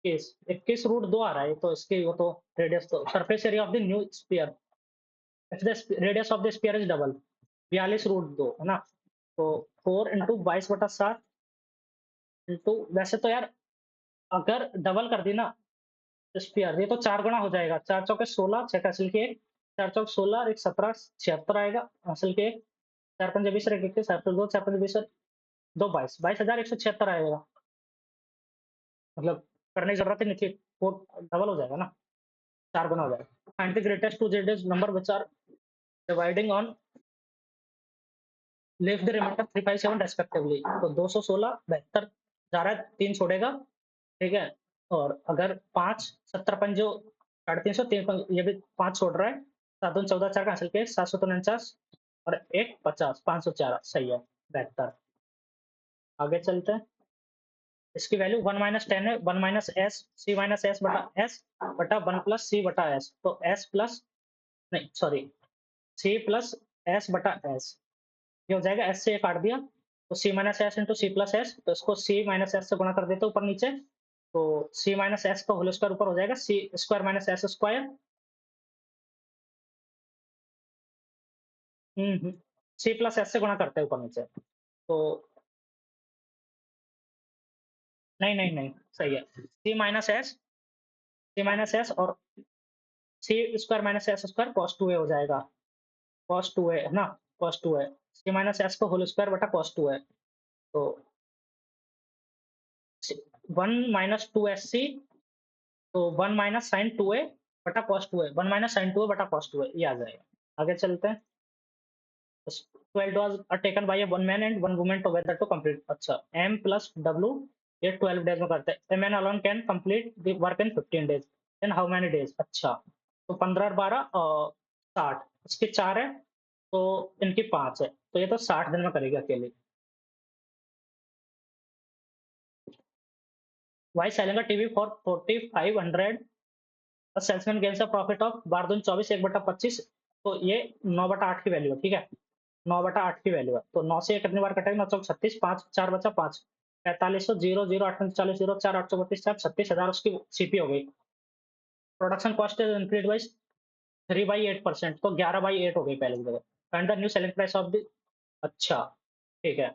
21 रूट 2 आ रहा है, तो इसके वो तो रेडियस तो surface area of the new sphere, if the radius of the sphere is double, 42 root 2 है ना? तो 4 इंटू 22/7 इंटू, वैसे तो यार अगर डबल कर दी ना स्फीयर, ये तो 4 गुना हो जाएगा। 4 चौके 16, 6 का हासिल के 1, 4 चौक 16 और 1 17, 76 आएगा हासिल के 1, 4 पंजे 20 और 1 21, 4 2 4 पंजे 20 और 2 22, 22,176 आएगा। मतलब करने की जरूरत ही नहीं थी, वो डबल हो जाएगा ना, 4 गुना हो जाएगा। Find the greatest two z number which are dividing on left the remainder 3 5 7 respectively. तो 216 72 जा रहा है, 3 छोड़ेगा, ठीक है? और अगर 5 70 पंजो 350, 3 ये भी 5 छोड़ रहा है, 7 दूनी 14, 4 का हासिल के 749 और 1 50, 504 सही है 72। आगे चलते हैं। इसकी वैल्यू 1 माइनस 10 है, 1 minus S C minus S बटा एस बटा 1 प्लस सी बटा एस। तो एस प्लस, नहीं सॉरी, सी प्लस एस बटा एस, ये हो जाएगा। एस से ये काट दिया, तो C minus S into C plus S, तो इसको सी माइनस एस से गुणा कर देते ऊपर नीचे, तो सी माइनस एस का होल स्क्वायर ऊपर हो जाएगा C square minus S square. C plus S से गुणा करते हैं ऊपर नीचे, तो नहीं नहीं नहीं, सही है। सी माइनस एस और C square minus S square cos 2a हो जाएगा, कॉस 2a है ना, cos 2a, C minus S का होल स्क्वायर बटा कॉस 2a, तो 1 माइनस 2sc, तो 1 माइनस साइन 2a बटा cos 2a, 1 minus sign 2a बटा कॉस 2a, ये आ जाएगा। आगे चलते हैं। 12 was taken by a one man and one woman together to complete। अच्छा, m plus w ये 12 डेज में करते हैं। A man alone can complete the work in 15 days। Then how many days? अच्छा, तो 15 और 12 60, इसके 4 है, तो इनकी 5 है, तो ये तो 60 दिन में करेगी अकेले। Why selling a TV for 4500, a salesman gains a profit of 12 24 1/25, तो ये 9/8 की वैल्यू है, ठीक है? 9/8 की वैल्यू है, तो 9 से ये कितनी बार कटेगा? 9 चौक 36, 5 4 बचा 5, 4500 0 0 8 40 0 4 8 32 4 36,000 उसकी सीपी हो गई। Production cost is increase by 3/8%, तो 11/8 हो गई पहले की जगह। Find the new selling price of the, अच्छा ठीक है,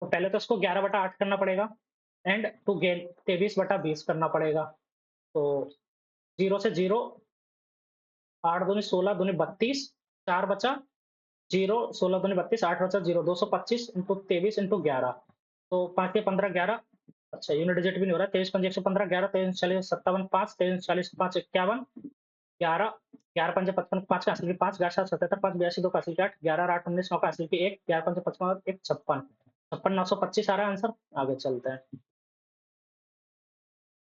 तो पहले तो इसको 11/8 करना पड़ेगा एंड टू गेन 23/20 करना पड़ेगा। तो 0 से 0, 8 दूनी 16 दूनी 32, 4 बचा 0, 16 दूनी 32, 8 बचा 0, 225 इंटू 23 इंटू 11, तो 5 के 15 11, अच्छा यूनिट डिजिट भी नहीं हो रहा है। 23 पंजे 115, 11 23 40 57 5, 23 40 5 51, 11 11 पंजे 55, 5 का हासिल की 5, 11 7 77, 5 82 2 का हासिल की 8, 11 8 19 9 का हासिल की 1, 11 पंजे 55 और 1 56, 56 925 आ रहा है आंसर। आगे चलते हैं।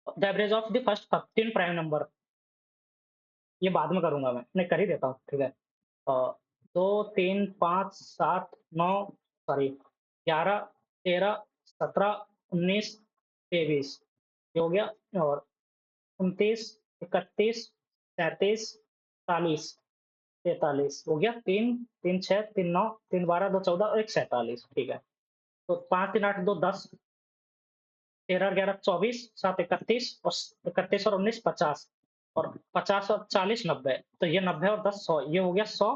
The average of the first 15 prime number, ये बाद में करूंगा, मैं नहीं कर ही देता हूँ, ठीक है? 2 3 5 7 9, सॉरी 11 13 17 19 23, ये हो गया। और 29 31 37 40 43 हो गया। 3 3 6 3 9 3 12 2 14 और 1 47, ठीक है? तो 5 3 8 2 10, 13 11 24 7 31 और 31 और 19 50, और 50 और 40 90, तो ये 90 और 10 100, ये हो गया 100।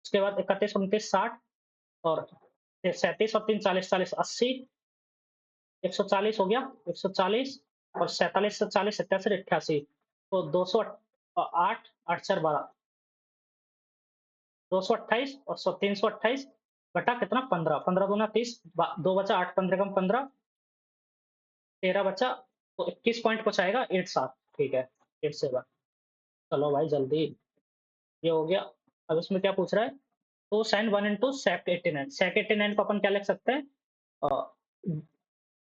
उसके बाद 31 29 60 और 37 और 3 40 40 80, 140 हो गया, 140 और 47 से 40 87 88, तो 208 8 4 12, 228 और 328 बटा कितना 15, 15 दूना 30, 2 बचा 8 15 कम 15, 13 बचा, तो 21 पॉइंट कुछ आएगा 87, ठीक है? 87। चलो भाई जल्दी, ये हो गया। अब इसमें क्या पूछ रहा है? तो साइन 1 इंटू सेक 89, सेक 89 को अपन क्या लिख सकते हैं?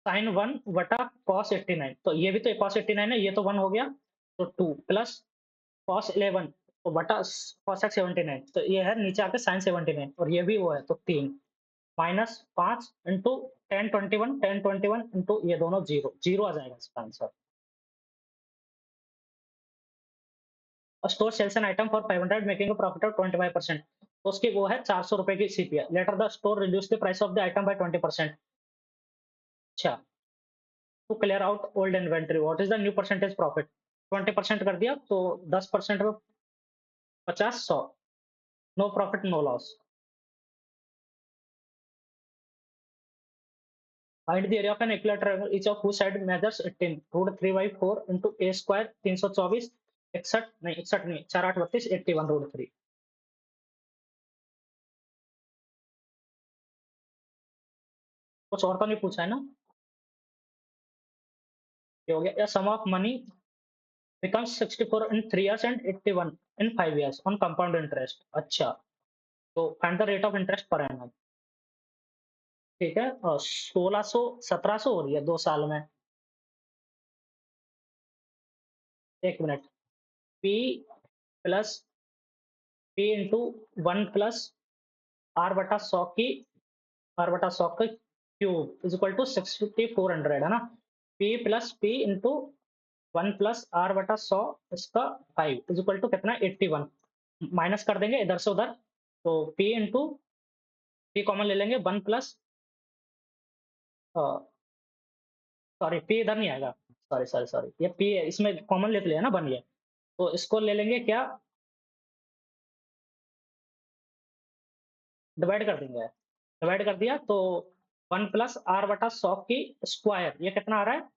साइन 1 बटा कॉस 89, तो ये भी तो कॉस 89 है, ये तो 1 हो गया, तो 2 प्लस कॉस 11 तो बटा कॉस एक्स 79, तो ये है नीचे आके साइन 79, और ये भी वो है, तो 3 माइनस 5 इंटू टेन 21 10 21 इंटू ये दोनों 0 0 आ जाएगा इसका answer. Store sells an item for 500 making a profit of 25%, तो उसकी वो है 400 रुपए की CPI. Later the store reduce the price of the item by 20%। अच्छा, to clear out old inventory, what is the new percentage profit? 20% कर दिया तो 10% में 50, 100, no profit no loss. Find the area of an equilateral triangle each of whose side measures 18, √3/4 into a square 324, 61 नहीं 61 नहीं 4 8 32 81 √3। कुछ और तो नहीं पूछा है ना? ये हो गया। सम of money becomes 64 in 3 years and 81 in 5 years on compound interest। अच्छा, तो find the rate of interest per annum. ठीक है, 1600 1700 हो रही है 2 साल में। एक minute, P plus P into 1 plus R बटा 100 की आर बटा 100 का क्यूब इज इक्वल टू 6400 है ना। पी इंटू 1 प्लस आर बटा 100 इसका 5 इज इक्वल टू कितना 81। माइनस कर देंगे इधर से उधर, तो पी इंटू पी कॉमन ले लेंगे 1 प्लस, सॉरी पी इधर नहीं आएगा, सॉरी सॉरी सॉरी, ये पी है इसमें कॉमन ले लिया ना 1 ये, तो इसको ले लेंगे क्या, डिवाइड कर देंगे। डिवाइड कर दिया तो 1 प्लस आर बटा 100 की स्क्वायर, ये कितना आ रहा है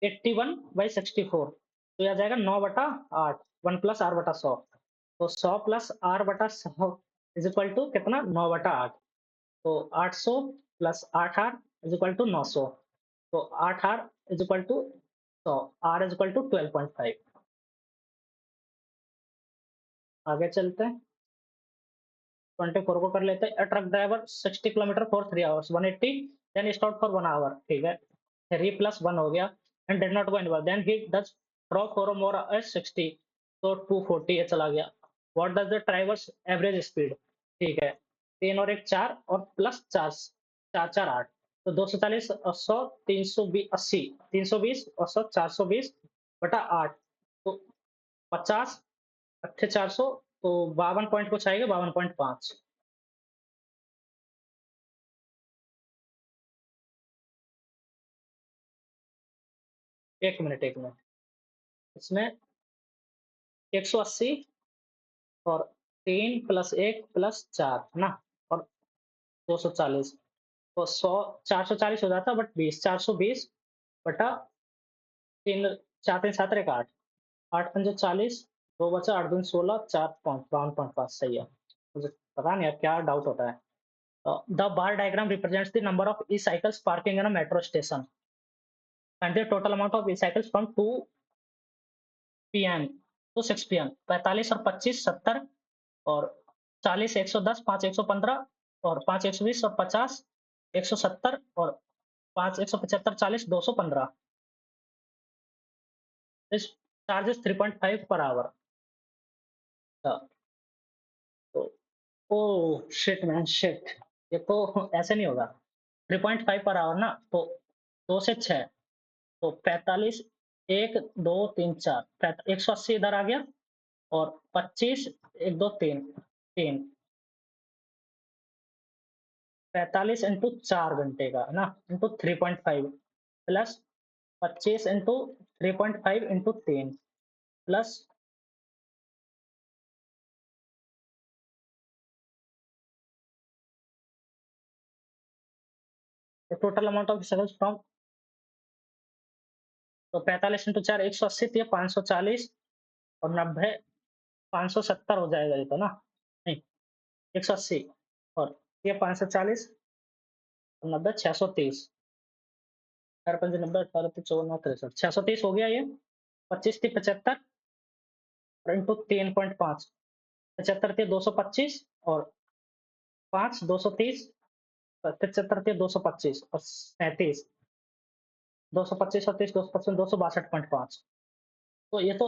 81/64, तो यह आ जाएगा 9/8, 1 प्लस आर बटा 100, तो 100 प्लस आर बटा 100 इज इक्वल टू कितना 9/8, तो 800 plus 8r is equal to 900, तो 8r is equal to 100, r is equal to 12.5। आगे चलते हैं, 24 को कर लेते हैं। A truck driver 60 kilometre for 3 hours 180, then stop for 1 hour. ठीक है, 3 प्लस 1 हो गया, and did not go anywhere, then he does drop for more at 60, तो 240 ये चला गया। What does the driver's average speed? ठीक है, 3 और 1 4 और प्लस 4 4 4 8, तो 240 और 100 320 80 320 और 100 420 बटा 8, तो 50 अच्छे 400, तो 52 पॉइंट कुछ आएगा 52.5। एक मिनट, इसमें 180 और 3 प्लस 1 प्लस 4 है ना, और 240, तो 100 440 हो जाता, बट 20 420 बटा 3, 4 3 7 एक 8, 8 पंजे 40, 2 बचा 8 दूनी 16, 4 5 52.5 सही है। मुझे पता नहीं अब क्या डाउट होता है। The bar diagram represents the number of e cycles parking in a metro station and the total amount of e cycles from 2 PM to 6 PM. 45 और 25 70 और 40 110 5 115 और 5 120 और 50 170 और 5 175 40 215। This charges 3.5 per hour. तो ओ शिट मैन शिट, ये तो ऐसे नहीं होगा। 3.5 पर आवर ना, तो 2 से 6, तो 45 1 2 3 4 180 इधर आ गया, और 25 1 2 3 3 45 इंटू 4 घंटे का है ना, into 3.5 plus 25 into 3.5 into 3 plus total amount of service from, तो 45 इंटू 4 180 थी, 540 और 90 570 हो जाएगा ये तो ना, नहीं 180 और ये 540 और 90 630, 4 5 90 18 54 63 630 हो गया ये। 25 थी 75 और इंटू 3.5, 75 थी 225 और 5 230, 75 थी 225 और 37, 225 और 30 255 262.5, तो ये तो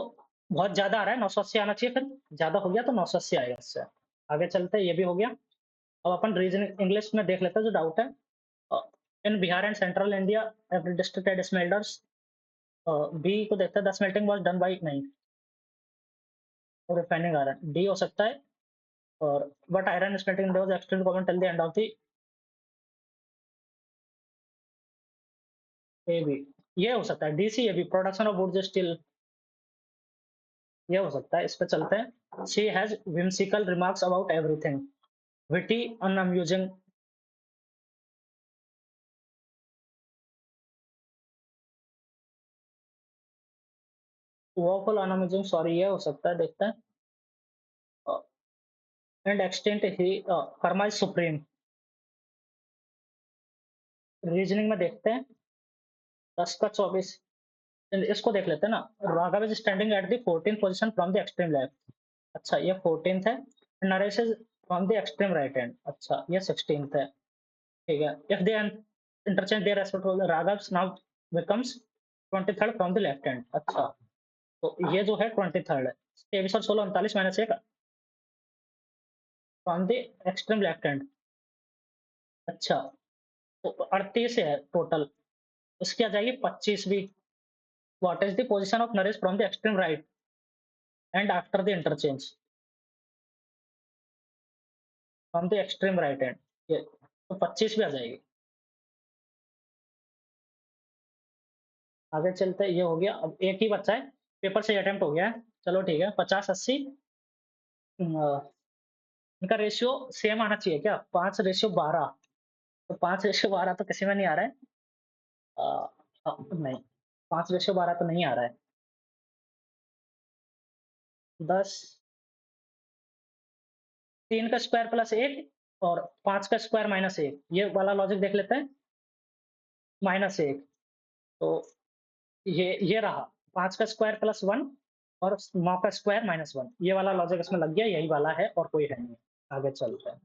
बहुत ज्यादा आ रहा है, 980 आना चाहिए, फिर ज्यादा हो गया तो 980 आएगा इससे। आगे चलते हैं, ये भी हो गया। अब अपन रीजनिंग इंग्लिश में देख लेते हैं जो डाउट है। In Bihar and central India every district had smelters, B को देखते हैं the smelting was done by नहीं, और रिफाइनिंग आयरन डी हो सकता है, और but iron smelting was extremely common till the end of the A B. ये हो सकता है डीसी, ये भी प्रोडक्शन ऑफ वुड स्टील, ये हो सकता है। इस पे चलते हैं। She has whimsical remarks about everything, witty, unamusing, woeful, unamusing, sorry, ये हो सकता है। देखते हैं। And extent he Karma is supreme. Reasoning में देखते हैं। 10 का 24, इसको देख लेते हैं ना। Raghav is standing at the 14th position from the extreme left. अच्छा, ये 14th है। Naresh is from the extreme right hand. अच्छा, ये 16th है। ठीक है। If they interchange their respective, Raghav now becomes 23rd from the left hand. अच्छा, तो ये जो है 23rd है। 23 और 16 39 minus 1 from the extreme left hand. अच्छा, तो 38 है टोटल। इसकी आ जाएगी 25वीं। What is the position of Naresh from the extreme right end after the interchange from the extreme right hand. ये तो 25 भी आ जाएगी। आगे चलते हैं। ये हो गया। अब एक ही बच्चा है। पेपर से अटेम्प्ट हो गया है। चलो ठीक है। 50 80। इनका रेशियो सेम आना चाहिए क्या? 5:12। तो 5:12 तो किसी में नहीं आ रहा है। नहीं, 5:12 तो नहीं आ रहा है। 10, 3 का स्क्वायर प्लस 1 और 5 का स्क्वायर माइनस 1, ये वाला लॉजिक देख लेते हैं। माइनस 1, तो ये रहा। 5 का स्क्वायर प्लस 1 और 9 का स्क्वायर माइनस 1, ये वाला लॉजिक इसमें लग गया। यही वाला है और कोई है नहीं। आगे चलते हैं।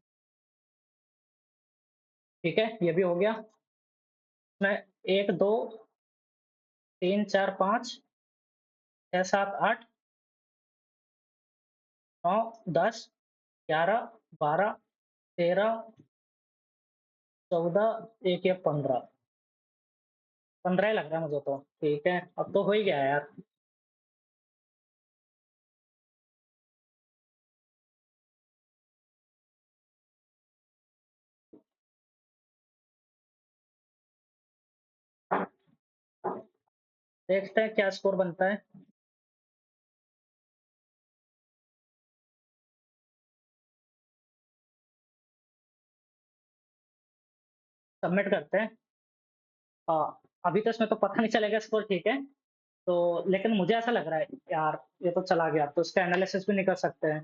ठीक है, ये भी हो गया। मैं 1 2 3 4 5 6 7 8 9 10 11 12 13 14 1 1 15, 15 ही लग रहा है मुझे तो। ठीक है, अब तो हो ही गया यार। देखते हैं क्या स्कोर बनता है। सबमिट करते हैं। अभी तो इसमें तो पता नहीं चलेगा स्कोर। ठीक है, तो लेकिन मुझे ऐसा लग रहा है यार, ये तो चला गया, तो इसका एनालिसिस भी नहीं कर सकते हैं।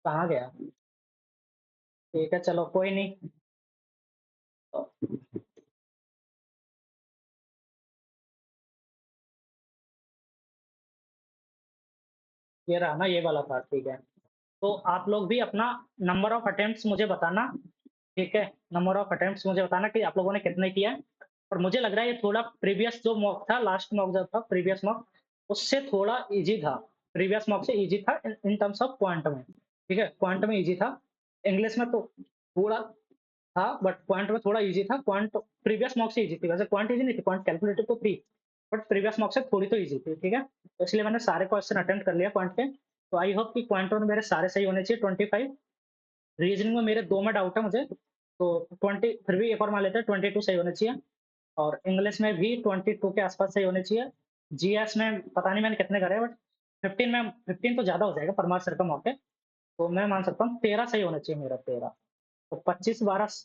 कहाँ गया? ठीक है, चलो कोई नहीं। तो ये रहा ना, ये वाला था। ठीक है, तो आप लोग भी अपना नंबर ऑफ अटेम्प्ट्स मुझे बताना। ठीक है, नंबर ऑफ अटेम्प्ट्स मुझे बताना कि आप लोगों ने कितने किया है। और मुझे लग रहा है ये थोड़ा प्रीवियस जो मॉक था, लास्ट मॉक जो था, प्रीवियस मॉक, उससे थोड़ा इजी था। प्रीवियस मॉक से इजी था इन टर्म्स ऑफ क्वांट में। ठीक है, क्वांट में इजी था। इंग्लिश में तो थोड़ा था, बट क्वांट में थोड़ा इजी था। क्वांट प्रीवियस मॉक से इजी थी। वैसे क्वांट इजी नहीं थी, क्वांट कैलकुलेटिव तो थी, बट प्रीवियस मॉक से थोड़ी तो इजी थी। ठीक है, तो इसलिए मैंने सारे क्वेश्चन अटेम्प्ट कर लिया क्वांट के। तो आई होप कि क्वांट में मेरे सारे सही होने चाहिए। 25। रीजनिंग में मेरे 2 में डाउट है मुझे, तो 20 फिर भी एक और मान लेते हैं। 22 सही होने चाहिए। और इंग्लिश में भी 22 के आसपास सही होने चाहिए। जीएस में पता नहीं मैंने कितने करे, बट 15 में 15 तो ज्यादा हो जाएगा परमार सर का मौके। तो मैं मान सकता हूँ 13 सही होना चाहिए मेरा। 13, तो 25 22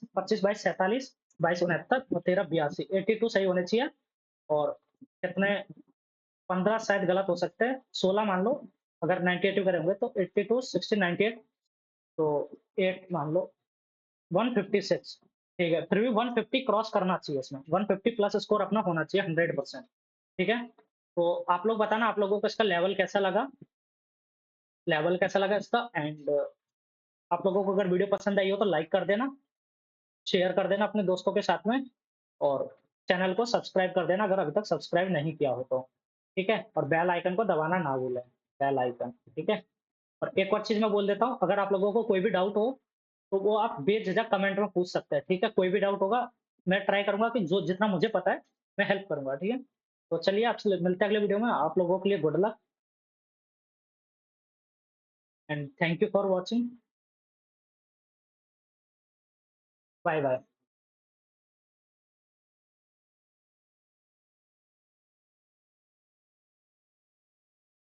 22 और 13 82 82 सही होने चाहिए। और कितने 15 शायद गलत हो सकते हैं, 16 मान लो। अगर 98 करेंगे तो 82 16 98, तो 8 मान लो 156। ठीक है, फिर भी 150 क्रॉस करना चाहिए। इसमें 150 प्लस स्कोर अपना होना चाहिए 100%। ठीक है, तो आप लोग बताना आप लोगों को इसका लेवल कैसा लगा। लेवल कैसा लगा इसका। एंड आप लोगों को अगर वीडियो पसंद आई हो तो लाइक कर देना, शेयर कर देना अपने दोस्तों के साथ में। और चैनल को सब्सक्राइब कर देना अगर अभी तक सब्सक्राइब नहीं किया हो तो। ठीक है, और बेल आइकन को दबाना ना भूलें। Bell icon. ठीक है, और एक और चीज मैं बोल देता हूँ, अगर आप लोगों को कोई भी डाउट हो तो वो आप बेझिझक कमेंट में पूछ सकते हैं। ठीक है, कोई भी डाउट होगा, मैं ट्राई करूंगा कि जो जितना मुझे पता है मैं हेल्प करूंगा। ठीक है, तो चलिए आपसे मिलते हैं अगले वीडियो में। आप लोगों के लिए good luck and thank you for watching. Bye bye.